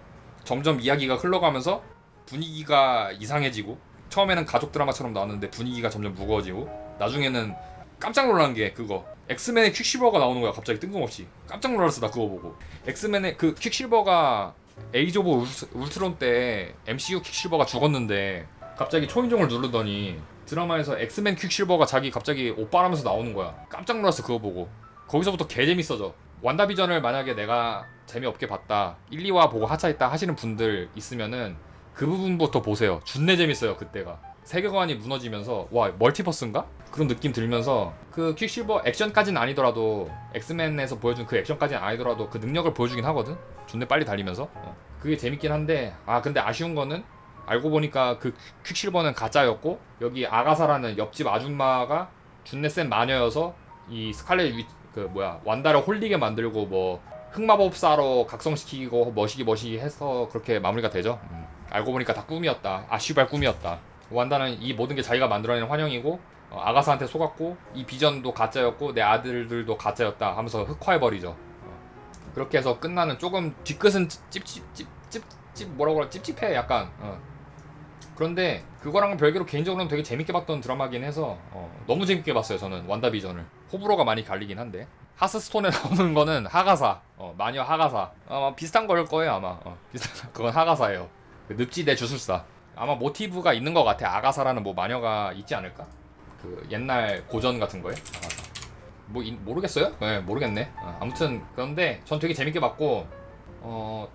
점점 이야기가 흘러가면서 분위기가 이상해지고 처음에는 가족 드라마처럼 나왔는데 분위기가 점점 무거워지고 나중에는 깜짝 놀란 게 그거 엑스맨의 퀵실버가 나오는 거야. 갑자기 뜬금없이 깜짝 놀랐어 나 그거 보고. 엑스맨의 그 퀵실버가 에이지 오브 울트론 때 MCU 퀵실버가 죽었는데 갑자기 초인종을 누르더니 드라마에서 엑스맨 퀵실버가 자기 갑자기 오빠라면서 나오는 거야. 깜짝 놀랐어 그거 보고. 거기서부터 개 재밌어져. 완다비전을 만약에 내가 재미없게 봤다 1, 2화 보고 하차했다 하시는 분들 있으면은 그 부분부터 보세요. 준내 재밌어요 그때가. 세계관이 무너지면서 와 멀티버스인가? 그런 느낌 들면서 그 퀵실버 액션까지는 아니더라도 엑스맨에서 보여준 그 액션까지는 아니더라도 그 능력을 보여주긴 하거든. 존내 빨리 달리면서 그게 재밌긴 한데 근데 아쉬운 거는 알고 보니까 그 퀵실버는 가짜였고 여기 아가사라는 옆집 아줌마가 준내 센 마녀여서 이 스칼렛 완다를 홀리게 만들고 뭐 흑마법사로 각성시키고 머시기 해서 그렇게 마무리가 되죠. 알고 보니까 다 꿈이었다. 씨발 꿈이었다. 완다는 이 모든 게 자기가 만들어낸 환영이고 아가사한테 속았고 이 비전도 가짜였고 내 아들들도 가짜였다 하면서 흑화해버리죠. 그렇게 해서 끝나는 조금 뒤끝은 뭐라고 그래 찝찝해 약간. 그런데 그거랑 별개로 개인적으로는 되게 재밌게 봤던 드라마긴 해서 너무 재밌게 봤어요 저는 완다비전을. 호불호가 많이 갈리긴 한데 하스스톤에 나오는 거는 하가사 마녀 하가사 비슷한 걸 거예요 아마. 비슷한 그건 하가사예요. 그 늪지대 주술사. 아마 모티브가 있는 것 같아. 아가사라는 뭐 마녀가 있지 않을까? 그 옛날 고전 같은 거에 아가사. 모르겠어요? 네, 모르겠네. 아무튼 그런데 전 되게 재밌게 봤고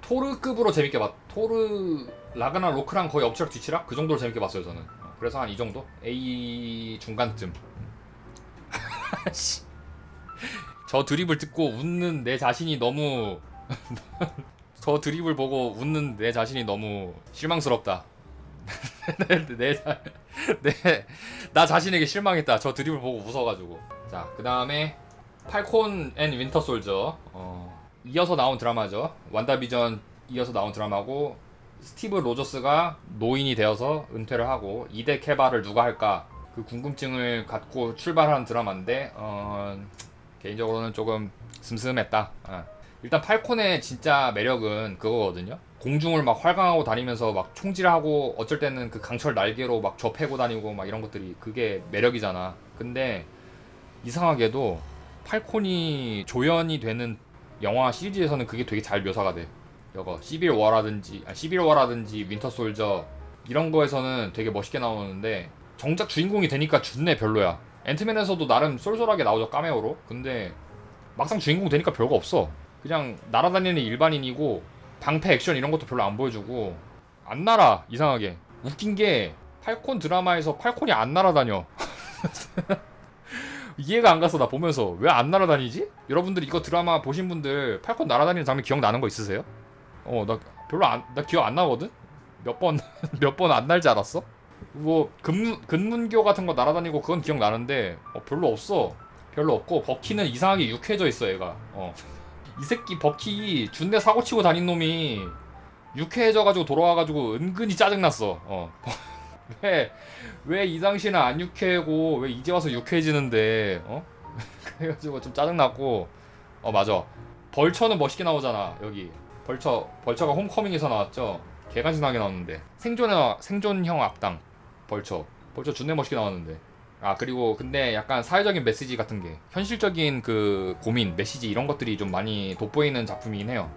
토르급으로 재밌게 토르 라그나 로크랑 거의 엎치락 뒤치락 그 정도로 재밌게 봤어요 저는. 그래서 한 이 정도? A 중간쯤. 저 드립을 듣고 웃는 내 자신이 너무 저 드립을 보고 웃는 내 자신이 너무 실망스럽다. 나 자신에게 실망했다. 저 드립을 보고 웃어가지고. 자, 그 다음에 팔콘 앤 윈터 솔저. 이어서 나온 드라마죠. 완다비전 이어서 나온 드라마고 스티브 로저스가 노인이 되어서 은퇴를 하고 2대 케바를 누가 할까 그 궁금증을 갖고 출발한 드라마인데 개인적으로는 조금 슴슴했다. 일단 팔콘의 진짜 매력은 그거거든요. 공중을 막 활강하고 다니면서 막 총질하고 어쩔 때는 그 강철 날개로 막 저 패고 다니고 막 이런 것들이 그게 매력이잖아. 근데 이상하게도 팔콘이 조연이 되는 영화 시리즈에서는 그게 되게 잘 묘사가 돼. 이거 시빌워라든지 윈터 솔저 이런 거에서는 되게 멋있게 나오는데 정작 주인공이 되니까 준내 별로야. 앤트맨에서도 나름 쏠쏠하게 나오죠 카메오로. 근데 막상 주인공 되니까 별거 없어. 그냥 날아다니는 일반인이고 방패 액션 이런 것도 별로 안 보여주고 안 날아. 이상하게 웃긴 게 팔콘 드라마에서 팔콘이 안 날아다녀. 이해가 안 갔어 나 보면서. 왜 안 날아다니지? 여러분들 이거 드라마 보신 분들 팔콘 날아다니는 장면 기억나는 거 있으세요? 나 별로 나 기억 안 나거든? 몇 번 안 날지 알았어? 뭐 근문교 같은 거 날아다니고 그건 기억나는데 별로 없어. 별로 없고 버키는 이상하게 유쾌해져 있어 얘가. 이 새끼 버키 준내 사고치고 다닌 놈이 유쾌해져가지고 돌아와가지고 은근히 짜증났어. 왜 이 당시는 안 유쾌하고 왜 이제 와서 유쾌해지는데 그래가지고 좀 짜증났고. 맞아 벌처는 멋있게 나오잖아 여기. 벌처가 홈커밍에서 나왔죠. 개간지나게 나왔는데 생존형 악당 벌처 준내 멋있게 나왔는데. 그리고 근데 약간 사회적인 메시지 같은 게 현실적인 그 고민 메시지 이런 것들이 좀 많이 돋보이는 작품이긴 해요.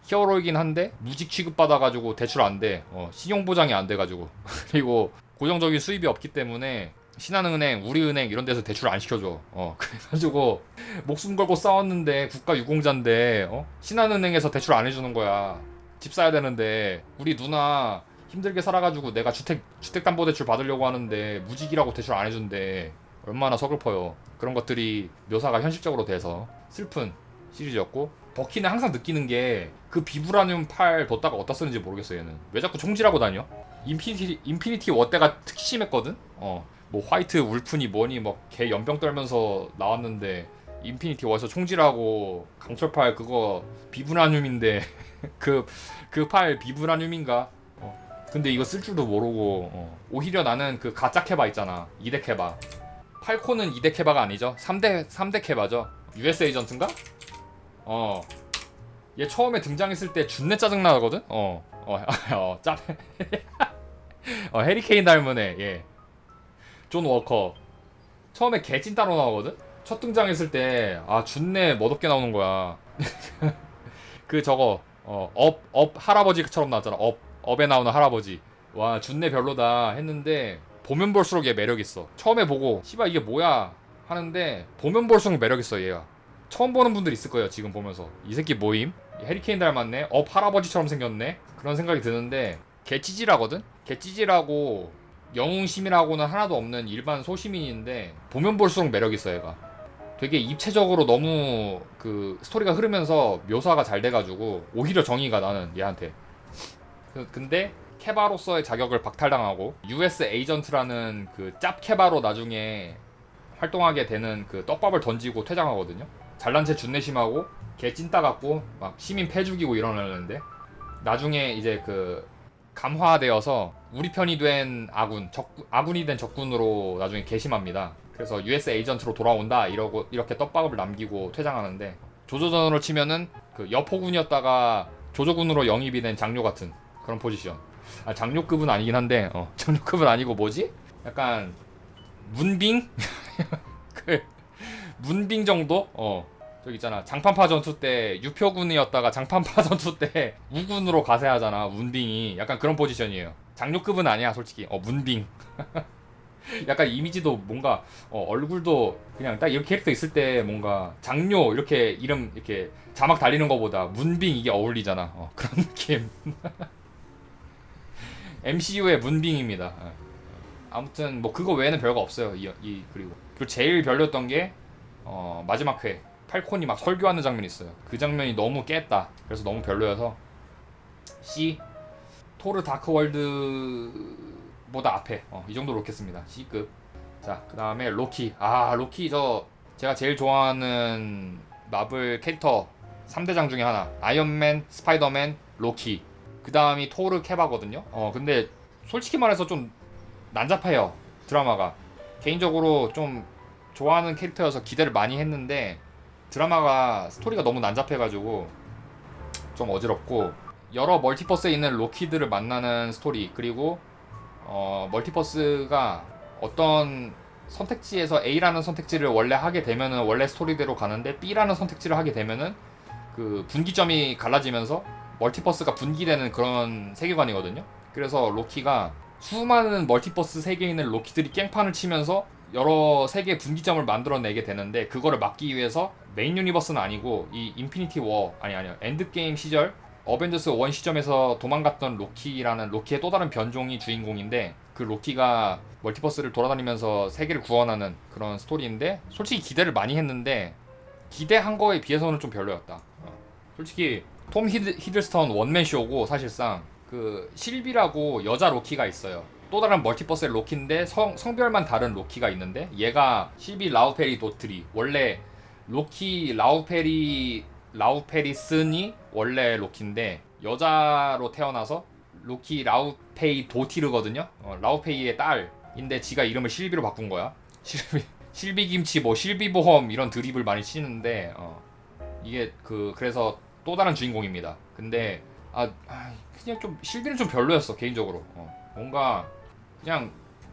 히어로이긴 한데 무직 취급받아가지고 대출 안돼. 신용보장이 안 돼가지고 그리고 고정적인 수입이 없기 때문에 신한은행, 우리은행 이런 데서 대출 안 시켜줘. 그래가지고 목숨 걸고 싸웠는데 국가 유공자인데 신한은행에서 대출 안 해주는 거야. 집 사야 되는데 우리 누나 힘들게 살아가지고 내가 주택담보대출 받으려고 하는데 무직이라고 대출 안 해준대. 얼마나 서글퍼요. 그런 것들이 묘사가 현실적으로 돼서 슬픈 시리즈였고 버키는 항상 느끼는 게 그 비브라늄 팔 뒀다가 어디다 쓰는지 모르겠어 얘는. 왜 자꾸 총질하고 다녀? 인피니티 워 때가 특히 심했거든? 뭐 화이트 울프니 뭐니 막 개 연병 떨면서 나왔는데 인피니티 워에서 총질하고 강철팔 그거 비브라늄인데 그 팔 비브라늄인가? 근데 이거 쓸 줄도 모르고 오히려 나는 그 가짜 케바 있잖아. 2대 케바. 팔콘은 2대 케바가 아니죠. 3대 케바죠. US 에이전트인가? 얘 처음에 등장했을 때 준내 짜증나거든? 해리케인 닮은 애, 예. 존 워커. 처음에 개찐 따로 나오거든? 첫 등장했을 때 아 준내 멋없게 나오는 거야. 그 저거 업 할아버지처럼 나왔잖아. 업에 나오는 할아버지. 와 준내 별로다 했는데 보면 볼수록 얘 매력 있어. 처음에 보고 씨발 이게 뭐야 하는데 보면 볼수록 매력 있어 얘가. 처음 보는 분들 있을 거예요 지금 보면서. 이 새끼 뭐임? 해리케인 닮았네? 업 할아버지처럼 생겼네? 그런 생각이 드는데 개찌질하거든? 개찌질하고 영웅심이라고는 하나도 없는 일반 소시민인데 보면 볼수록 매력 있어 얘가. 되게 입체적으로 너무 그 스토리가 흐르면서 묘사가 잘 돼가지고 오히려 정의가 나는 얘한테. 근데 케바로서의 자격을 박탈당하고 US 에이전트라는 그 짭 케바로 나중에 활동하게 되는 그 떡밥을 던지고 퇴장하거든요. 잘난 체 준내심하고 개 찐따 같고 막 시민 패 죽이고 이러는데 나중에 이제 그 감화되어서 우리 편이 된 아군이 된 적군으로 나중에 개심합니다. 그래서 US 에이전트로 돌아온다 이러고 이렇게 떡밥을 남기고 퇴장하는데 조조전으로 치면은 그 여포군이었다가 조조군으로 영입이 된 장료 같은 그런 포지션. 아 장료급은 아니긴 한데 장료급은 아니고 뭐지? 약간 문빙? 그 문빙 정도? 저기 있잖아 장판파 전투 때 유표군이었다가 장판파 전투 때 우군으로 가세하잖아. 문빙이 약간 그런 포지션이에요. 장료급은 아니야 솔직히. 문빙. 약간 이미지도 뭔가 얼굴도 그냥 딱 이렇게 캐릭터 있을 때 뭔가 장료 이렇게 이름 이렇게 자막 달리는 거보다 문빙 이게 어울리잖아. 그런 느낌. MCU의 문빙입니다. 아무튼 뭐 그거 외에는 별거 없어요. 그리고 제일 별로였던 게 마지막 회 팔콘이 막 설교하는 장면이 있어요. 그 장면이 너무 깼다. 그래서 너무 별로여서 C. 토르 다크월드보다 앞에 이 정도로 놓겠습니다. C급. 자 그 다음에 로키. 로키 제가 제일 좋아하는 마블 캐릭터 3대장 중에 하나. 아이언맨, 스파이더맨, 로키. 그 다음이 토르 케바거든요. 근데 솔직히 말해서 좀 난잡해요 드라마가. 개인적으로 좀 좋아하는 캐릭터여서 기대를 많이 했는데 드라마가 스토리가 너무 난잡해가지고 좀 어지럽고, 여러 멀티버스에 있는 로키들을 만나는 스토리, 그리고 멀티버스가 어떤 선택지에서 A라는 선택지를 원래 하게 되면은 원래 스토리대로 가는데 B라는 선택지를 하게 되면은 그 분기점이 갈라지면서 멀티버스가 분기되는 그런 세계관이거든요. 그래서 로키가 수많은 멀티버스 세계에 있는 로키들이 깽판을 치면서 여러 세계의 분기점을 만들어내게 되는데, 그거를 막기 위해서 메인 유니버스는 아니고 이 인피니티 워 아니야 엔드게임 시절 어벤져스 1 시점에서 도망갔던 로키라는 로키의 또 다른 변종이 주인공인데, 그 로키가 멀티버스를 돌아다니면서 세계를 구원하는 그런 스토리인데, 솔직히 기대를 많이 했는데 기대한 거에 비해서는 좀 별로였다. 솔직히 톰 히들스턴 원맨쇼고, 사실상 그 실비라고 여자 로키가 있어요. 또 다른 멀티버스의 로키인데 성별만 다른 로키가 있는데, 얘가 실비 라우페리 도트리, 원래 로키 라우페리슨이 원래 로키인데 여자로 태어나서 로키 라우페이 도티르거든요. 라우페이의 딸인데 지가 이름을 실비로 바꾼 거야. 실비김치 뭐 실비보험 이런 드립을 많이 치는데 이게 그래서 또 다른 주인공입니다. 근데 그냥 좀 실비는 좀 별로였어 개인적으로. 뭔가 그냥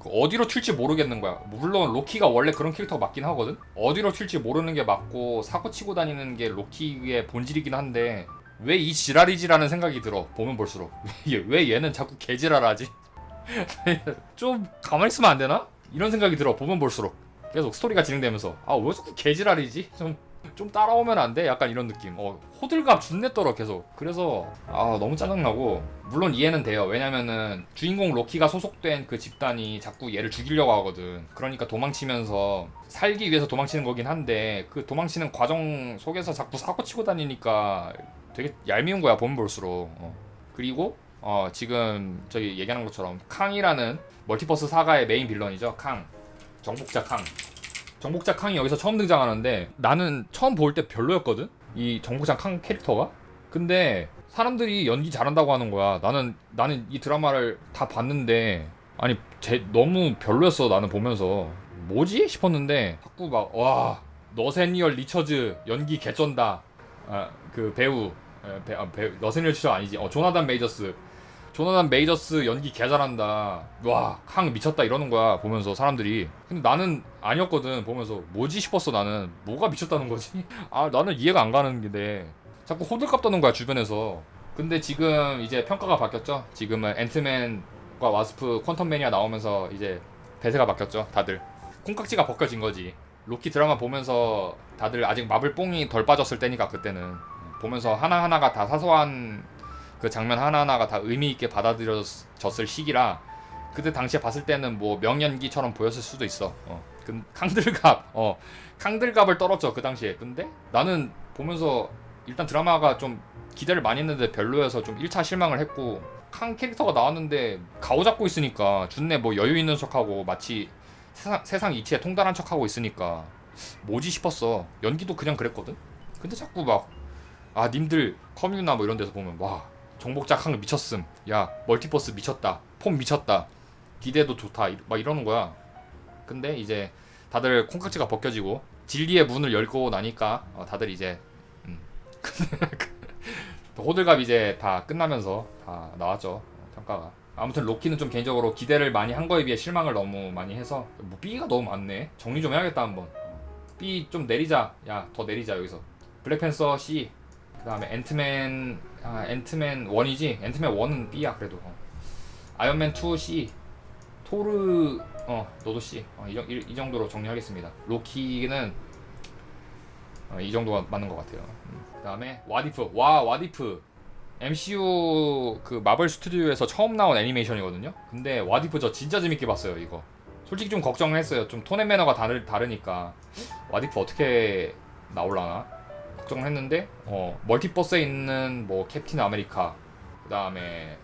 어디로 튈지 모르겠는 거야. 물론 로키가 원래 그런 캐릭터가 맞긴 하거든. 어디로 튈지 모르는 게 맞고 사고 치고 다니는 게 로키의 본질이긴 한데 왜 이 지랄이지라는 생각이 들어. 보면 볼수록 왜 얘는 자꾸 개지랄하지? 좀 가만히 있으면 안 되나? 이런 생각이 들어. 보면 볼수록 계속 스토리가 진행되면서 왜 자꾸 개지랄이지? 좀 따라오면 안 돼? 약간 이런 느낌. 호들갑 준내 떨어 계속. 그래서 너무 짜증나고, 물론 이해는 돼요. 왜냐면은 주인공 로키가 소속된 그 집단이 자꾸 얘를 죽이려고 하거든. 그러니까 도망치면서 살기 위해서 도망치는 거긴 한데, 그 도망치는 과정 속에서 자꾸 사고치고 다니니까 되게 얄미운 거야 보면 볼수록. 그리고 지금 저기 얘기하는 것처럼 캉이라는 멀티버스 사가의 메인 빌런이죠. 정복자 캉이 여기서 처음 등장하는데, 나는 처음 볼 때 별로였거든? 이 정복자 캉 캐릭터가? 근데 사람들이 연기 잘한다고 하는 거야. 나는 이 드라마를 다 봤는데 너무 별로였어. 나는 보면서 뭐지? 싶었는데 자꾸 너세니얼 리처즈 연기 개쩐다. 그 배우 너세니얼 리처즈 아니지. 조나단 메이저스 조나단 메이저스 연기 개 잘한다. 와, 캉 미쳤다 이러는 거야 보면서 사람들이. 근데 나는 아니었거든. 보면서 뭐지 싶었어. 나는 뭐가 미쳤다는 거지? 아, 나는 이해가 안 가는 게인데 자꾸 호들갑 떠는 거야 주변에서. 근데 지금 이제 평가가 바뀌었죠. 지금은 앤트맨과 와스프 퀀텀 매니아 나오면서 이제 대세가 바뀌었죠. 다들 콩깍지가 벗겨진 거지. 로키 드라마 보면서 다들 아직 마블 뽕이 덜 빠졌을 때니까 그때는 보면서 하나하나가 다 사소한 그 장면 하나하나가 다 의미 있게 받아들여졌을 시기라 그때 당시에 봤을 때는 뭐 명연기처럼 보였을 수도 있어. 그 캉들갑을 떨었죠 그 당시에. 근데 나는 보면서 일단 드라마가 좀 기대를 많이 했는데 별로여서 좀 1차 실망을 했고, 캉 캐릭터가 나왔는데 가오 잡고 있으니까 준내 뭐 여유 있는 척하고 마치 세상 이치에 통달한 척하고 있으니까 뭐지 싶었어. 연기도 그냥 그랬거든. 근데 자꾸 막 님들 커뮤나 뭐 이런 데서 보면 와 정복자 캉 미쳤음, 야 멀티버스 미쳤다, 폼 미쳤다, 기대도 좋다 막 이러는 거야. 근데 이제 다들 콩깍지가 벗겨지고 진리의 문을 열고 나니까 다들 이제 호들갑 이제 다 끝나면서 다 나왔죠 평가가. 아무튼 로키는 좀 개인적으로 기대를 많이 한 거에 비해 실망을 너무 많이 해서 뭐 B가 너무 많네. 정리 좀 해야겠다 한번. B 좀 내리자. 야 더 내리자 여기서. 블랙팬서 C. 그 다음에 앤트맨 1이지? 앤트맨 1은 B야 그래도. 아이언맨 2 C. 토르 너도 C. 이 정도로 정리하겠습니다. 로키는 이 정도가 맞는 것 같아요. 그 다음에 와디프. 와디프 MCU 그 마블 스튜디오에서 처음 나온 애니메이션이거든요. 근데 와디프 저 진짜 재밌게 봤어요 이거. 솔직히 좀 걱정을 했어요. 좀 톤 앤 매너가 다르니까 와디프 어떻게 나올라나 걱정을 했는데 멀티버스에 있는 뭐 캡틴 아메리카, 그 다음에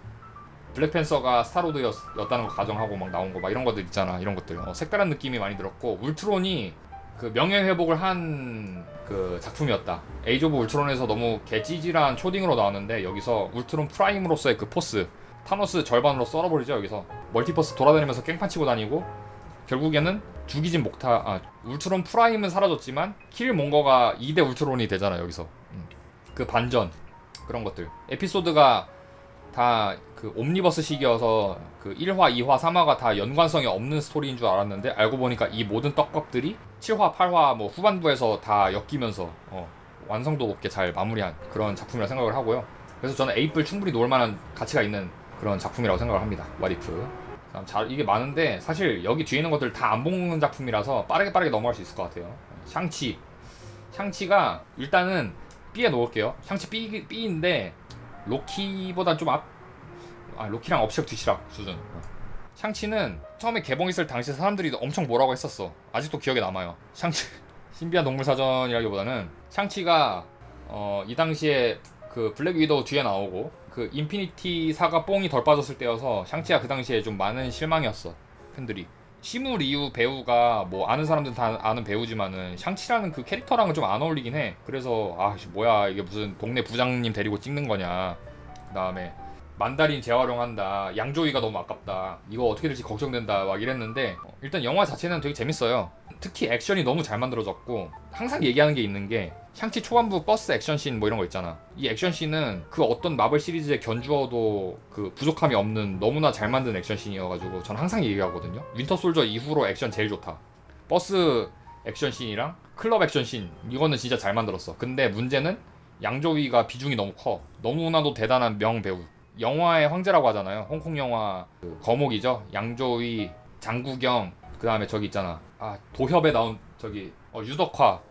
블랙팬서가 스타로드였다는 거 가정하고 막 나온 거 막 이런 것들 있잖아. 이런 것들 색다른 느낌이 많이 들었고, 울트론이 그 명예회복을 한 그 작품이었다. 에이지 오브 울트론에서 너무 개찌질한 초딩으로 나왔는데 여기서 울트론 프라임으로서의 그 포스, 타노스 절반으로 썰어버리죠. 여기서 멀티버스 돌아다니면서 깽판 치고 다니고 결국에는 죽이진 못하. 울트론 프라임은 사라졌지만 킬몽거가 2대 울트론이 되잖아 여기서. 그 반전 그런 것들. 에피소드가 다 그 옴니버스식이어서 그 1화, 2화, 3화가 다 연관성이 없는 스토리인 줄 알았는데 알고 보니까 이 모든 떡밥들이 7화, 8화 뭐 후반부에서 다 엮이면서 완성도 높게 잘 마무리한 그런 작품이라 생각을 하고요. 그래서 저는 에이플 충분히 놓을 만한 가치가 있는 그런 작품이라고 생각을 합니다. 와리프. 이게 많은데 사실 여기 뒤에 있는 것들 다 안 보는 작품이라서 빠르게 넘어갈 수 있을 것 같아요. 샹치가 일단은 B에 놓을게요. 샹치 B인데 로키보단 좀 로키랑 엎치락 뒤치락 수준. 샹치는 처음에 개봉했을 당시 사람들이 엄청 뭐라고 했었어. 아직도 기억에 남아요. 샹치 신비한 동물 사전이라기보다는 샹치가 이 당시에 그 블랙 위도우 뒤에 나오고 그 인피니티 사가 뽕이 덜 빠졌을 때여서 샹치가 그 당시에 좀 많은 실망이었어 팬들이. 시무 리우 배우가 뭐 아는 사람들은 다 아는 배우지만은 샹치라는 그 캐릭터랑은 좀 안 어울리긴 해. 그래서 뭐야 이게 무슨 동네 부장님 데리고 찍는 거냐. 그 다음에 만다린 재활용한다, 양조위가 너무 아깝다, 이거 어떻게 될지 걱정된다 막 이랬는데 일단 영화 자체는 되게 재밌어요. 특히 액션이 너무 잘 만들어졌고, 항상 얘기하는 게 있는 게 샹치 초반부 버스 액션씬 뭐 이런 거 있잖아. 이 액션씬은 그 어떤 마블 시리즈에 견주어도 그 부족함이 없는 너무나 잘 만든 액션씬이어가지고 전 항상 얘기하거든요. 윈터 솔저 이후로 액션 제일 좋다. 버스 액션씬이랑 클럽 액션씬 이거는 진짜 잘 만들었어. 근데 문제는 양조위가 비중이 너무 커. 너무나도 대단한 명배우, 영화의 황제라고 하잖아요. 홍콩 영화 그 거목이죠. 양조위, 장국영, 그 다음에 저기 있잖아. 도협에 나온 저기 유덕화.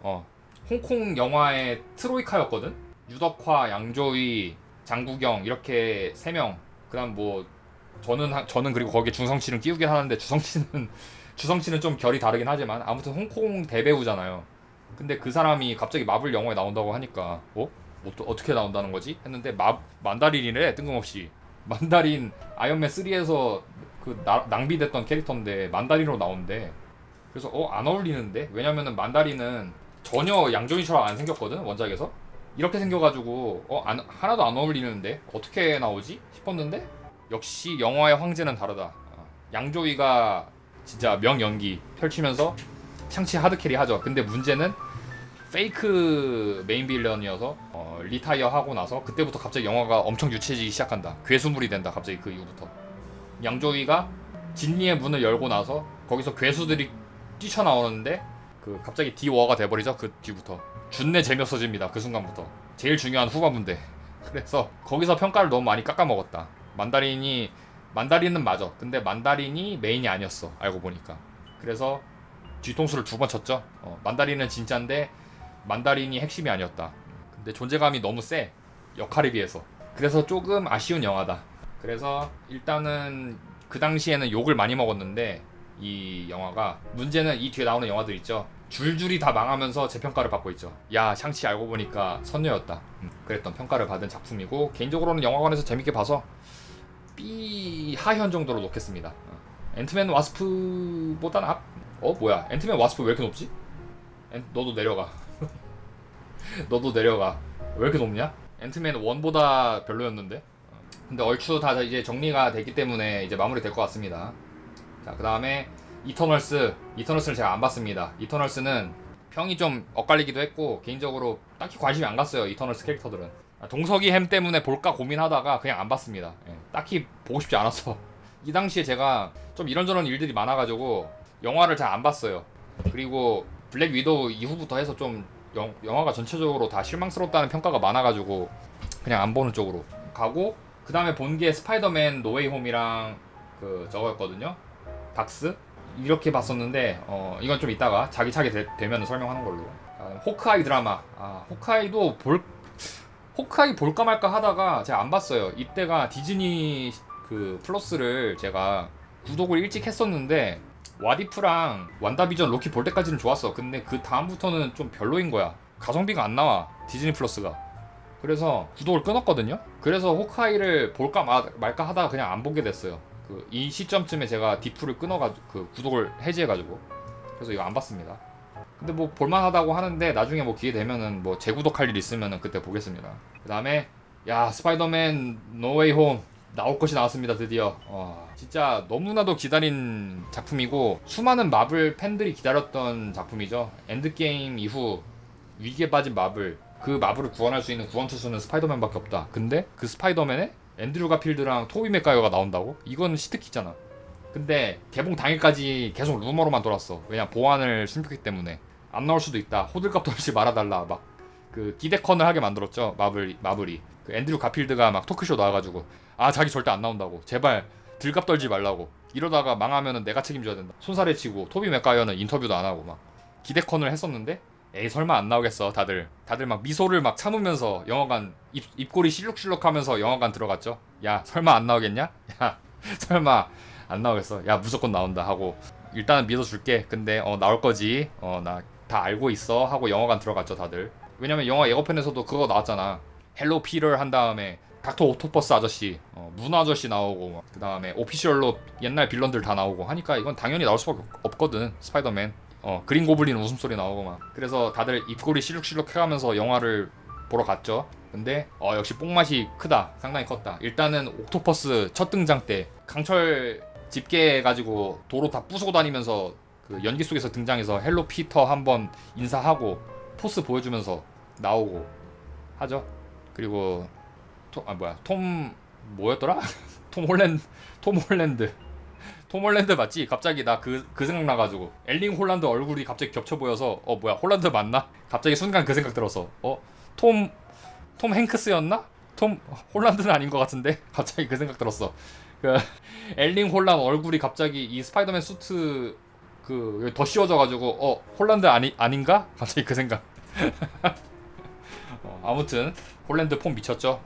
홍콩 영화의 트로이카였거든. 유덕화, 양조위, 장국영 이렇게 3명. 그다음 뭐 저는 그리고 거기에 주성치는 끼우긴 하는데 주성치는 좀 결이 다르긴 하지만 아무튼 홍콩 대배우잖아요. 근데 그 사람이 갑자기 마블 영화에 나온다고 하니까 뭐 또 어떻게 나온다는 거지? 했는데 만다린이래. 뜬금없이 만다린 아이언맨 3에서 그 낭비됐던 캐릭터인데 만다린으로 나온대. 그래서 안 어울리는데? 왜냐면은 만다린은 전혀 양조위처럼 안 생겼거든 원작에서. 이렇게 생겨가지고 하나도 안 어울리는데 어떻게 나오지? 싶었는데 역시 영화의 황제는 다르다. 양조위가 진짜 명연기 펼치면서 샹치 하드캐리 하죠. 근데 문제는 페이크 메인 빌런이어서 리타이어 하고 나서 그때부터 갑자기 영화가 엄청 유치해지기 시작한다. 괴수물이 된다. 갑자기 그 이후부터 양조위가 진리의 문을 열고 나서 거기서 괴수들이 뛰쳐나오는데 그 갑자기 디워가 돼버리죠. 그 뒤부터 준내 재미없어집니다. 그 순간부터 제일 중요한 후반부인데 그래서 거기서 평가를 너무 많이 깎아먹었다. 만다린은 맞아. 근데 만다린이 메인이 아니었어. 알고 보니까. 그래서 뒤통수를 2번 쳤죠. 만다린은 진짜인데 만다린이 핵심이 아니었다. 근데 존재감이 너무 세. 역할에 비해서. 그래서 조금 아쉬운 영화다. 그래서 일단은 그 당시에는 욕을 많이 먹었는데 이 영화가 문제는 이 뒤에 나오는 영화들 있죠. 줄줄이 다 망하면서 재평가를 받고 있죠. 야 샹치 알고 보니까 선녀였다. 그랬던 평가를 받은 작품이고 개인적으로는 영화관에서 재밌게 봐서 B 하현 정도로 놓겠습니다. 앤트맨 와스프보단 앞? 뭐야 앤트맨 와스프 왜 이렇게 높지? 너도 내려가. 너도 내려가. 왜 이렇게 높냐? 앤트맨 1보다 별로였는데. 근데 얼추 다 이제 정리가 됐기 때문에 이제 마무리 될 것 같습니다. 자, 그 다음에 이터널스를 제가 안 봤습니다. 이터널스는 평이 좀 엇갈리기도 했고 개인적으로 딱히 관심이 안 갔어요. 이터널스 캐릭터들은 동석이 햄 때문에 볼까 고민하다가 그냥 안 봤습니다. 딱히 보고 싶지 않았어. 이 당시에 제가 좀 이런저런 일들이 많아가지고 영화를 잘 안 봤어요. 그리고 블랙 위도우 이후부터 해서 좀 영화가 전체적으로 다 실망스럽다는 평가가 많아가지고 그냥 안 보는 쪽으로 가고 그 다음에 본 게 스파이더맨 노웨이 홈이랑 그 저거였거든요. 닥스? 이렇게 봤었는데 이건 좀 이따가 자기 차게 되면 설명하는 걸로. 호크아이 드라마. 호크아이 볼까 말까 하다가 제가 안 봤어요. 이때가 디즈니 그 플러스를 제가 구독을 일찍 했었는데 와디프랑 완다비전 로키 볼 때까지는 좋았어. 근데 그 다음부터는 좀 별로인 거야. 가성비가 안 나와 디즈니 플러스가. 그래서 구독을 끊었거든요. 그래서 호크아이를 볼까 말까 하다가 그냥 안 보게 됐어요. 이 시점쯤에 제가 디프를 끊어가지고 그 구독을 해지해가지고 그래서 이거 안 봤습니다. 근데 뭐 볼만하다고 하는데 나중에 뭐 기회 되면은 뭐 재구독할 일 있으면은 그때 보겠습니다. 그 다음에 야 스파이더맨 노웨이 홈 나올 것이 나왔습니다. 드디어. 진짜 너무나도 기다린 작품이고 수많은 마블 팬들이 기다렸던 작품이죠. 엔드게임 이후 위기에 빠진 마블, 그 마블을 구원할 수 있는 구원투수는 스파이더맨밖에 없다. 근데 그 스파이더맨에 앤드류 가필드랑 토비 맥가이어가 나온다고? 이건 시트키잖아. 근데 개봉 당일까지 계속 루머로만 돌았어. 왜냐 보안을 숨겼기 때문에 안 나올 수도 있다. 호들갑 떨지 말아달라. 막 그 기대컨을 하게 만들었죠. 마블이 그 앤드류 가필드가 막 토크쇼 나와가지고 자기 절대 안 나온다고. 제발 들갑 떨지 말라고. 이러다가 망하면은 내가 책임져야 된다. 손살에 치고 토비 맥가이어는 인터뷰도 안 하고 막 기대컨을 했었는데 에이 설마 안 나오겠어. 다들 막 미소를 막 참으면서 영화관 입꼬리 실룩실룩하면서 영화관 들어갔죠. 야 설마 안 나오겠냐? 야 설마 안 나오겠어. 야 무조건 나온다 하고 일단은 믿어줄게. 근데 나올 거지. 나 다 알고 있어 하고 영화관 들어갔죠 다들. 왜냐면 영화 예고편에서도 그거 나왔잖아. 헬로 피터 한 다음에 닥터 오토퍼스 아저씨, 문 아저씨 나오고 그 다음에 오피셜로 옛날 빌런들 다 나오고 하니까 이건 당연히 나올 수밖에 없거든. 스파이더맨. 그린 고블린 웃음소리 나오고 막. 그래서 다들 입꼬리 실룩실룩 해가면서 영화를 보러 갔죠. 근데 역시 뽕맛이 크다. 상당히 컸다. 일단은 옥토퍼스 첫 등장 때 강철 집게해가지고 도로 다 부수고 다니면서 그 연기 속에서 등장해서 헬로 피터 한번 인사하고 포스 보여주면서 나오고 하죠. 그리고 톰 뭐였더라? 톰 홀랜드 맞지? 갑자기 나 그 생각 나가지고 엘링 홀란드 얼굴이 갑자기 겹쳐 보여서 뭐야 홀란드 맞나? 갑자기 순간 그 생각 들어서 톰 행크스였나? 톰 홀란드는 아닌 것 같은데 갑자기 그 생각 들었어. 그 엘링 홀란 얼굴이 갑자기 이 스파이더맨 수트 더 씌워져가지고 홀란드 아닌가? 갑자기 그 생각. 아무튼 홀랜드 폼 미쳤죠.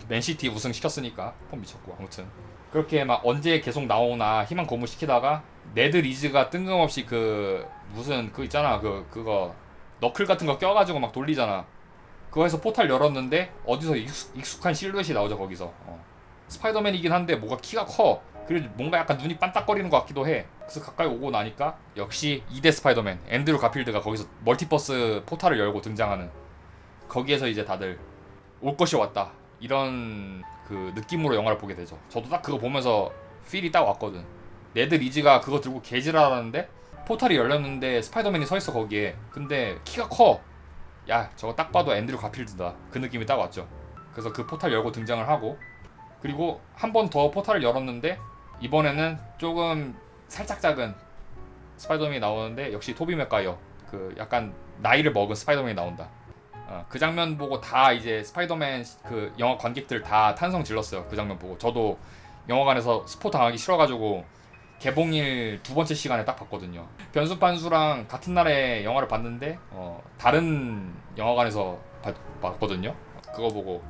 맨시티 우승 시켰으니까 폼 미쳤고 아무튼 그렇게 막 언제 계속 나오나 희망 고무시키다가 네드 리즈가 뜬금없이 무슨 있잖아 그거 너클 같은 거 껴가지고 막 돌리잖아. 그거 해서 포탈 열었는데 어디서 익숙한 실루엣이 나오죠 거기서. 스파이더맨이긴 한데 뭐가 키가 커. 그리고 뭔가 약간 눈이 반짝거리는 것 같기도 해. 그래서 가까이 오고 나니까 역시 2대 스파이더맨 앤드류 가필드가 거기서 멀티버스 포탈을 열고 등장하는, 거기에서 이제 다들 올 것이 왔다 이런 그 느낌으로 영화를 보게 되죠. 저도 딱 그거 보면서 필이 딱 왔거든. 네드 리즈가 그거 들고 개지랄하는데 포탈이 열렸는데 스파이더맨이 서 있어 거기에. 근데 키가 커. 야 저거 딱 봐도 앤드류 가필드다. 그 느낌이 딱 왔죠. 그래서 그 포탈 열고 등장을 하고, 그리고 한 번 더 포탈을 열었는데 이번에는 조금 살짝 작은 스파이더맨이 나오는데 역시 토비 맥과이어, 그 약간 나이를 먹은 스파이더맨이 나온다. 그 장면 보고 다 이제 스파이더맨 그 영화 관객들 다 탄성 질렀어요. 그 장면 보고 저도 영화관에서 스포 당하기 싫어가지고 개봉일 두 번째 시간에 딱 봤거든요. 변수판수랑 같은 날에 영화를 봤는데 다른 영화관에서 봤거든요. 그거 보고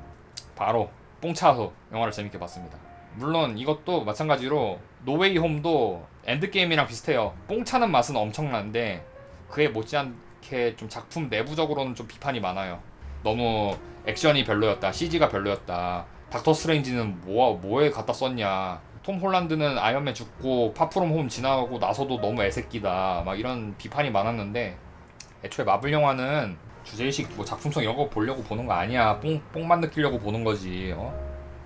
바로 뽕 차서 영화를 재밌게 봤습니다. 물론 이것도 마찬가지로 노웨이 홈도 엔드게임이랑 비슷해요. 뽕 차는 맛은 엄청난데 그에 못지않게 좀 작품 내부적으로는 좀 비판이 많아요. 너무 액션이 별로였다, CG가 별로였다, 닥터 스트레인지는 뭐에 갖다 썼냐, 톰 홀란드는 아이언맨 죽고 파프롬 홈 지나가고 나서도 너무 애새끼다, 막 이런 비판이 많았는데 애초에 마블 영화는 주제의식 뭐 작품성 이런 거 보려고 보는 거 아니야. 뽕만 느끼려고 보는 거지.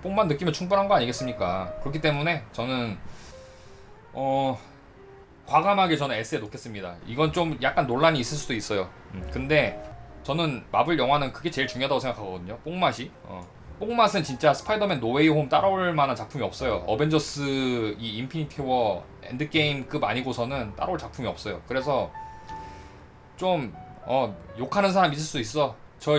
뽕만 느끼면 충분한 거 아니겠습니까? 그렇기 때문에 저는 과감하게 저는 S에 놓겠습니다. 이건 좀 약간 논란이 있을 수도 있어요. 근데 저는 마블 영화는 그게 제일 중요하다고 생각하거든요. 뽕맛이. 뽕맛은 진짜 스파이더맨 노웨이 홈 따라올 만한 작품이 없어요. 어벤져스 이 인피니티 워 엔드게임급 아니고서는 따라올 작품이 없어요. 그래서 좀 욕하는 사람 있을 수 있어. 저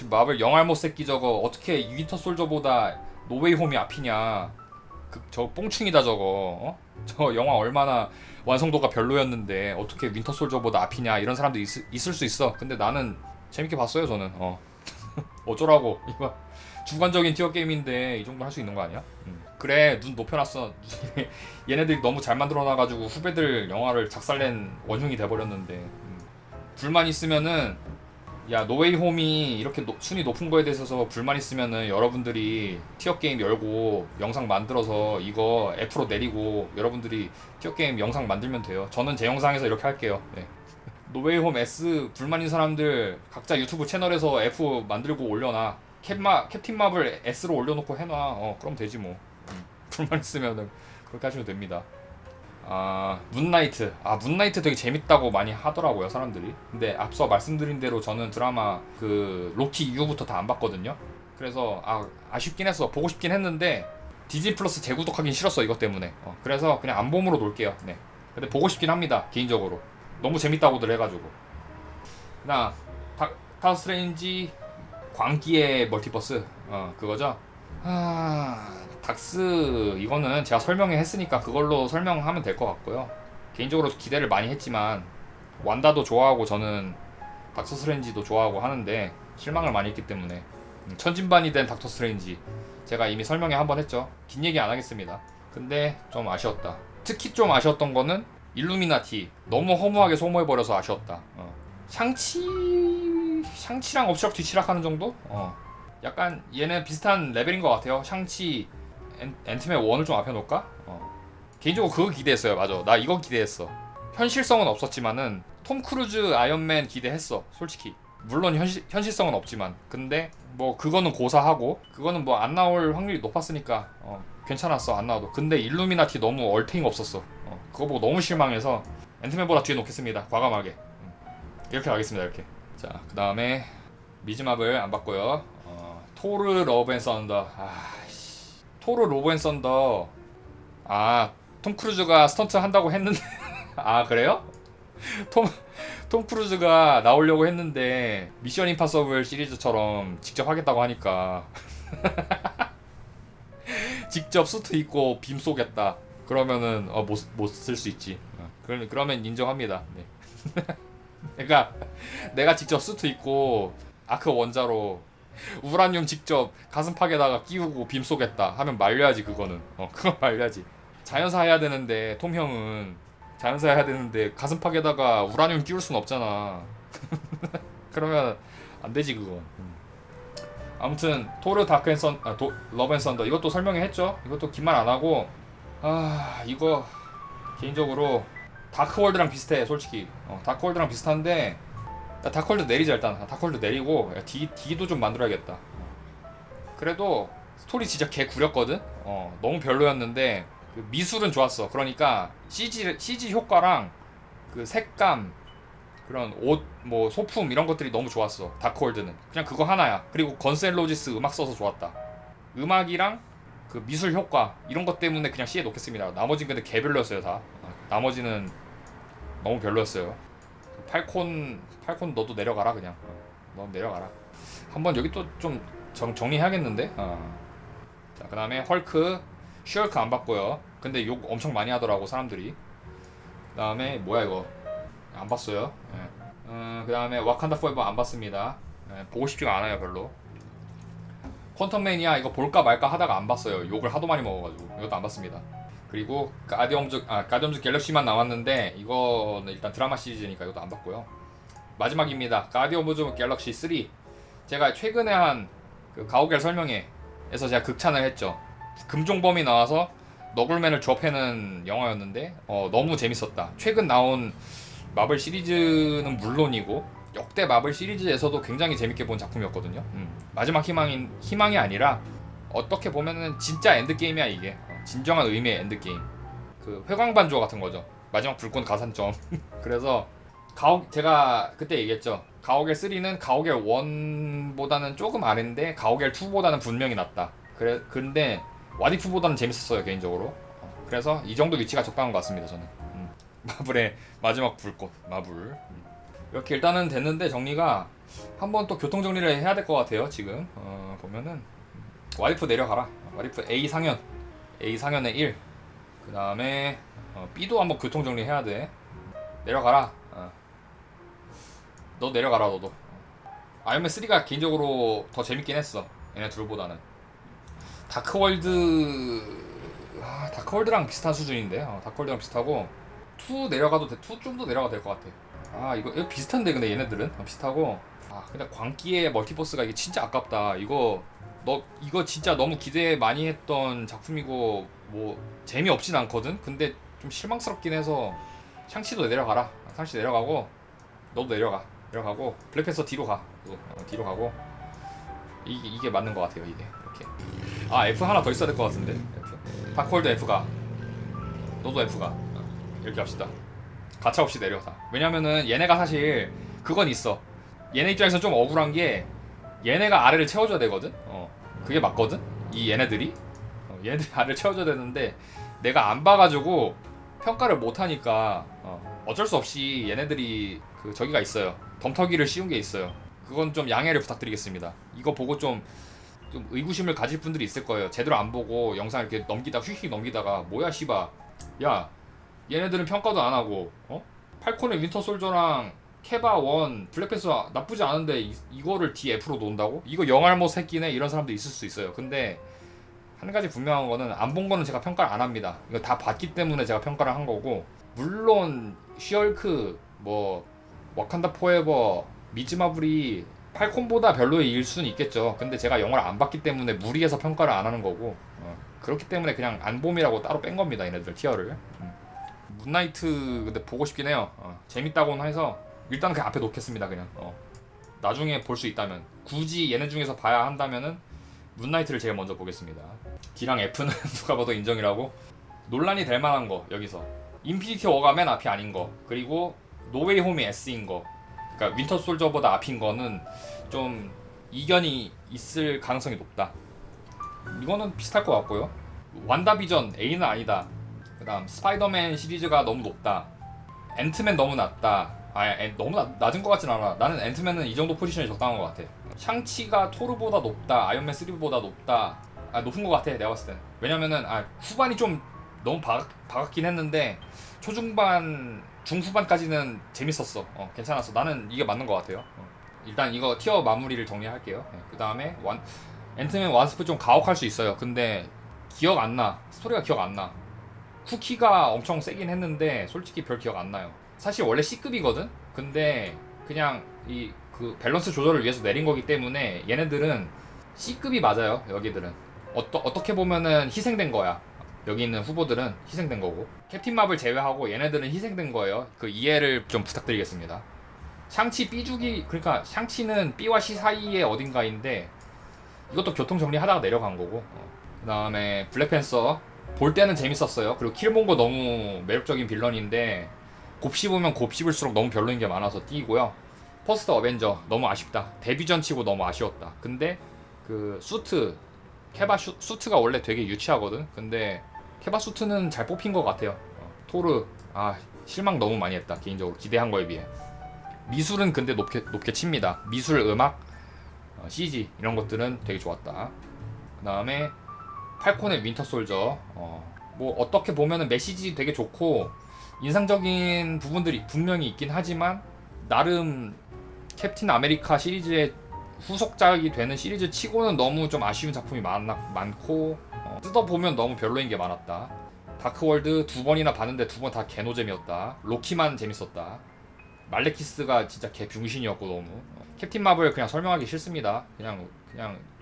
마블 영알못 새끼 저거 어떻게 윈터 솔저보다 노웨이 홈이 앞이냐. 저 뽕충이다 저거. 저 영화 얼마나 완성도가 별로였는데 어떻게 윈터 솔저보다 앞이냐, 이런 사람도 있을 수 있어. 근데 나는 재밌게 봤어요 저는. 어쩌라고. 이거 주관적인 티어 게임인데 이 정도 할 수 있는 거 아니야? 그래 눈 높여놨어. 얘네들이 너무 잘 만들어놔가지고 후배들 영화를 작살낸 원흉이 돼버렸는데. 불만 있으면은, 야 노웨이 홈이 이렇게 순위 높은 거에 대해서 불만 있으면은 여러분들이 티어 게임 열고 영상 만들어서 이거 F로 내리고 여러분들이 티어 게임 영상 만들면 돼요. 저는 제 영상에서 이렇게 할게요. 네. 노웨이 홈 S 불만인 사람들 각자 유튜브 채널에서 F 만들고 올려놔. 캡틴 마블 S로 올려놓고 해놔. 그럼 되지 뭐. 불만 있으면은 그렇게 하시면 됩니다. 문나이트. 문나이트 되게 재밌다고 많이 하더라고요 사람들이. 근데 앞서 말씀드린 대로 저는 드라마 그 로키 이후부터 다 안 봤거든요. 그래서 아쉽긴 했어. 보고 싶긴 했는데 디즈니 플러스 재구독하긴 싫었어 이것 때문에. 그래서 그냥 안봄으로 놀게요. 네. 근데 보고 싶긴 합니다 개인적으로. 너무 재밌다고들 해가지고. 나 닥터 스트레인지 광기의 멀티버스 그거죠. 닥스 이거는 제가 설명해 했으니까 그걸로 설명하면 될 것 같고요. 개인적으로 기대를 많이 했지만 완다도 좋아하고 저는 닥터 스트레인지도 좋아하고 하는데 실망을 많이 했기 때문에 천진반이 된 닥터 스트레인지 제가 이미 설명에 한번 했죠. 긴 얘기 안 하겠습니다. 근데 좀 아쉬웠다. 특히 좀 아쉬웠던 거는 일루미나티 너무 허무하게 소모해버려서 아쉬웠다. 샹치랑 엎치락 뒤치락 하는 정도? 약간 얘는 비슷한 레벨인 것 같아요. 샹치 앤트맨 1을 좀 앞에 놓을까? 개인적으로 그거 기대했어요. 맞아, 나 이거 기대했어. 현실성은 없었지만은 톰 크루즈 아이언맨 기대했어 솔직히. 물론 현실성은 없지만. 근데 뭐 그거는 고사하고 그거는 뭐 안 나올 확률이 높았으니까 괜찮았어 안 나와도. 근데 일루미나티 너무 얼탱이 없었어. 그거 보고 너무 실망해서 앤트맨보다 뒤에 놓겠습니다 과감하게. 이렇게 가겠습니다 이렇게. 자 그 다음에 미즈마블 안 봤고요. 토르 러브 앤 썬더. 토르 러브 앤 썬더. 톰 크루즈가 스턴트 한다고 했는데 그래요? 톰 크루즈가 나오려고 했는데 미션 임파서블 시리즈처럼 직접 하겠다고 하니까 직접 수트 입고 빔 쏘겠다 그러면은 못 쓸 수 있지. 그러면 인정합니다. 네. 그러니까 내가 직접 수트 입고 아크 원자로 우라늄 직접 가슴팍에다가 끼우고 빔 쏘겠다 하면 말려야지. 그거는 그건 말려야지. 자연사 해야 되는데 톰 형은 자연사 해야 되는데 가슴팍에다가 우라늄 끼울 순 없잖아. 그러면 안 되지 그건. 아무튼 토르 다크 앤 선 러브 앤 썬더 이것도 설명해 했죠. 이것도 긴 말 안 하고 이거 개인적으로 다크월드랑 비슷해 솔직히. 다크월드랑 비슷한데 다크월드 내리자 일단. 다크월드 내리고 D도 좀 만들어야겠다. 그래도 스토리 진짜 개 구렸거든. 너무 별로였는데 미술은 좋았어. 그러니까 CG 효과랑 그 색감, 그런 옷, 뭐 소품 이런 것들이 너무 좋았어. 다크홀드는 그냥 그거 하나야. 그리고 건셀로지스 음악 써서 좋았다. 음악이랑 그 미술 효과 이런 것 때문에 그냥 C에 놓겠습니다. 나머지는 근데 개별로였어요 다. 나머지는 너무 별로였어요. 팔콘 너도 내려가라 그냥. 너 내려가라. 한번 여기 또 좀 정리해야겠는데. 자, 그다음에 헐크, 슈얼크 안 봤고요. 근데 욕 엄청 많이 하더라고 사람들이. 그다음에 뭐야 이거 안 봤어요. 그다음에 와칸다 포에버 안 봤습니다. 보고 싶지가 않아요 별로. 퀀텀 매니아 이거 볼까 말까 하다가 안 봤어요. 욕을 하도 많이 먹어가지고 이것도 안 봤습니다. 그리고 가디언즈 갤럭시만 나왔는데 이거는 일단 드라마 시리즈니까 이것도 안 봤고요. 마지막입니다. 가디언즈 갤럭시 3. 제가 최근에 한 그 가오갤 설명회에서 제가 극찬을 했죠. 금종범이 나와서 너굴맨을 주업해는 영화였는데 너무 재밌었다. 최근 나온 마블 시리즈는 물론이고 역대 마블 시리즈에서도 굉장히 재밌게 본 작품이었거든요. 마지막 희망이 아니라 어떻게 보면은 진짜 엔드게임이야 이게. 진정한 의미의 엔드게임. 그 회광반조 같은 거죠. 마지막 불꽃 가산점. 그래서 제가 그때 얘기했죠. 가오갤 3는 가오갤 1보다는 조금 아래인데 가오갤 2보다는 분명히 낫다. 근데 와디프보다는 재밌었어요 개인적으로. 그래서 이 정도 위치가 적당한 것 같습니다 저는. 마블의 마지막 불꽃 마블. 이렇게 일단은 됐는데 정리가 한번 또 교통 정리를 해야 될 것 같아요 지금. 보면은 와이프 내려가라. 와이프 A 상현의 1. 그 다음에 B도 한번 교통 정리 해야 돼. 내려가라. 너 내려가라 너도. 아이언맨 3가 개인적으로 더 재밌긴 했어 얘네 둘보다는. 다크월드랑 비슷한 수준인데. 다크월드랑 비슷하고 2 내려가도 돼. 2 좀 더 내려가도 될 것 같아. 이거 비슷한데 근데 얘네들은 비슷하고. 근데 광기의 멀티버스가 이게 진짜 아깝다. 이거 진짜 너무 기대 많이 했던 작품이고 뭐 재미없진 않거든. 근데 좀 실망스럽긴 해서 샹치도 내려가라. 샹치 내려가고 너도 내려가고 블랙팬서 뒤로 가. 뒤로 가고 이게 맞는 것 같아요 이게. 이렇게 F 하나 더 있어야 될 것 같은데. F. 다크홀드 F가. 너도 F가. 이렇게 합시다. 가차없이 내려가. 왜냐면은 얘네가 사실 그건 있어. 얘네 입장에서 좀 억울한 게 얘네가 아래를 채워줘야 되거든. 그게 맞거든. 얘네들이 아래를 채워줘야 되는데 내가 안 봐가지고 평가를 못하니까 어쩔 수 없이 얘네들이 그 저기가 있어요. 덤터기를 씌운 게 있어요. 그건 좀 양해를 부탁드리겠습니다. 이거 보고 좀 의구심을 가질 분들이 있을 거예요. 제대로 안 보고 영상 이렇게 휙휙 넘기다가 뭐야 씨바. 야 얘네들은 평가도 안 하고 팔콘의 윈터 솔저랑 케바 1 블랙팬서 나쁘지 않은데 이거를 DF로 놓는다고? 이거 영알못 새끼네 이런 사람도 있을 수 있어요. 근데 한 가지 분명한 거는 안 본 거는 제가 평가를 안 합니다. 이거 다 봤기 때문에 제가 평가를 한 거고. 물론 슈얼크 뭐 와칸다 포에버 미즈마블이 팔콘보다 별로의 일 수는 있겠죠. 근데 제가 영화를 안 봤기 때문에 무리해서 평가를 안 하는 거고. 그렇기 때문에 그냥 안봄이라고 따로 뺀 겁니다 얘네들 티어를. 문나이트 근데 보고 싶긴 해요. 재밌다고는 해서 일단 그냥 앞에 놓겠습니다 그냥. 나중에 볼 수 있다면 굳이 얘네 중에서 봐야 한다면은 문나이트를 제일 먼저 보겠습니다. D랑 F는 누가 봐도 인정이라고. 논란이 될 만한 거 여기서 인피니티 워가 맨 앞이 아닌 거, 그리고 노웨이 홈이 S인 거, 그러니까 윈터 솔저보다 앞인 거는 좀 이견이 있을 가능성이 높다. 이거는 비슷할 것 같고요. 완다비전 A는 아니다. 그다음 스파이더맨 시리즈가 너무 높다. 앤트맨 너무 낮다. 너무 낮은 것 같진 않아. 나는 앤트맨은 이 정도 포지션이 적당한 것 같아. 샹치가 토르보다 높다. 아이언맨 3보다 높다. 높은 것 같아 내가 봤을 땐. 왜냐면은 후반이 좀 너무 박았긴 했는데 초중반 중후반까지는 재밌었어. 괜찮았어. 나는 이게 맞는 것 같아요. 일단 이거 티어 마무리를 정리할게요. 그 다음에 앤트맨 와스프 좀 가혹할 수 있어요. 근데 기억 안 나. 스토리가 기억 안 나. 쿠키가 엄청 세긴 했는데 솔직히 별 기억 안 나요. 사실 원래 C급이거든? 근데 그냥 그 밸런스 조절을 위해서 내린 거기 때문에 얘네들은 C급이 맞아요. 여기들은 어떻게 보면은 희생된 거야. 여기 있는 후보들은 희생된 거고, 캡틴 마블 제외하고 얘네들은 희생된 거예요. 그 이해를 좀 부탁드리겠습니다. 샹치 B주기, 그러니까 샹치는 B와 C 사이에 어딘가인데 이것도 교통 정리하다가 내려간 거고. 그 다음에 블랙팬서 볼 때는 재밌었어요. 그리고 킬몽고 너무 매력적인 빌런인데 곱씹으면 곱씹을수록 너무 별로인 게 많아서 띄고요. 퍼스트 어벤져 너무 아쉽다. 데뷔전 치고 너무 아쉬웠다. 근데 그 수트 케바 수트가 원래 되게 유치하거든. 근데 케바 수트는 잘 뽑힌 것 같아요. 토르 실망 너무 많이 했다. 개인적으로 기대한 거에 비해. 미술은 근데 높게 칩니다. 미술, 음악, CG 이런 것들은 되게 좋았다. 그 다음에 팔콘의 윈터 솔저. 뭐 어떻게 보면은 메시지 되게 좋고 인상적인 부분들이 분명히 있긴 하지만 나름 캡틴 아메리카 시리즈의 후속작이 되는 시리즈 치고는 너무 좀 아쉬운 작품이 많고 뜯어보면 너무 별로인 게 많았다. 다크월드 2번이나 봤는데 2번 다 개노잼이었다. 로키만 재밌었다. 말레키스가 진짜 개 병신이었고 너무. 캡틴 마블 그냥 설명하기 싫습니다. 그냥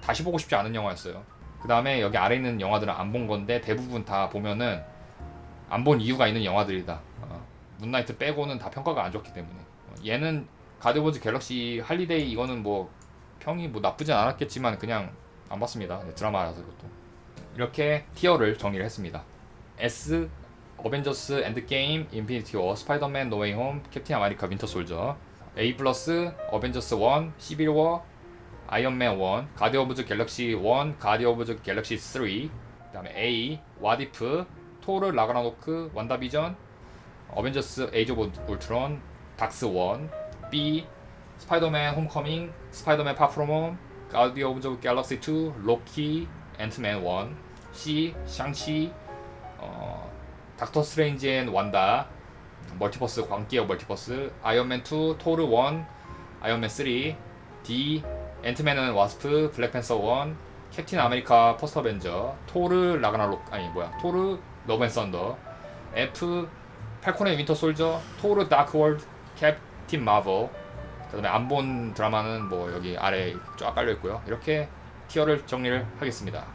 다시 보고 싶지 않은 영화였어요. 그 다음에 여기 아래 있는 영화들은 안 본 건데 대부분 다 보면은 안 본 이유가 있는 영화들이다. 문나이트 빼고는 다 평가가 안 좋기 때문에. 얘는 가디언즈 오브 갤럭시 할리데이 이거는 뭐 평이 뭐 나쁘진 않았겠지만 그냥 안 봤습니다. 드라마라서 그것도. 이렇게 티어를 정리를 했습니다. S 어벤져스 엔드게임, 인피니티 워, 스파이더맨 노웨이 홈, 캡틴 아메리카 윈터 솔저. A 플러스 어벤져스 1, 시빌 워, 아이언맨 1, 가디언 오브 갤럭시 1, 가디언 오브 갤럭시 3. 그다음에 A 와디프, 토르 라그나로크, 완다비전, 어벤져스 에이지 오브 울트론, 닥스 1. B 스파이더맨 홈커밍, 스파이더맨 파프롬 홈, 가디언 오브 갤럭시 2, 로키, 앤트맨 1. C 샹시, 닥터 스트레인지 앤 완다, 멀티버스 광기의 멀티버스, 아이언맨 2, 토르 1, 아이언맨 3. D 앤트맨 앤 와스프, 블랙팬서 1, 캡틴 아메리카 퍼스트 어벤져, 토르 라그나록 토르 러브 앤 썬더. F 팔콘의 윈터 솔저, 토르 다크월드, 캡틴 마블. 그다음에 안 본 드라마는 뭐 여기 아래 쫙 깔려 있고요. 이렇게 티어를 정리를 하겠습니다.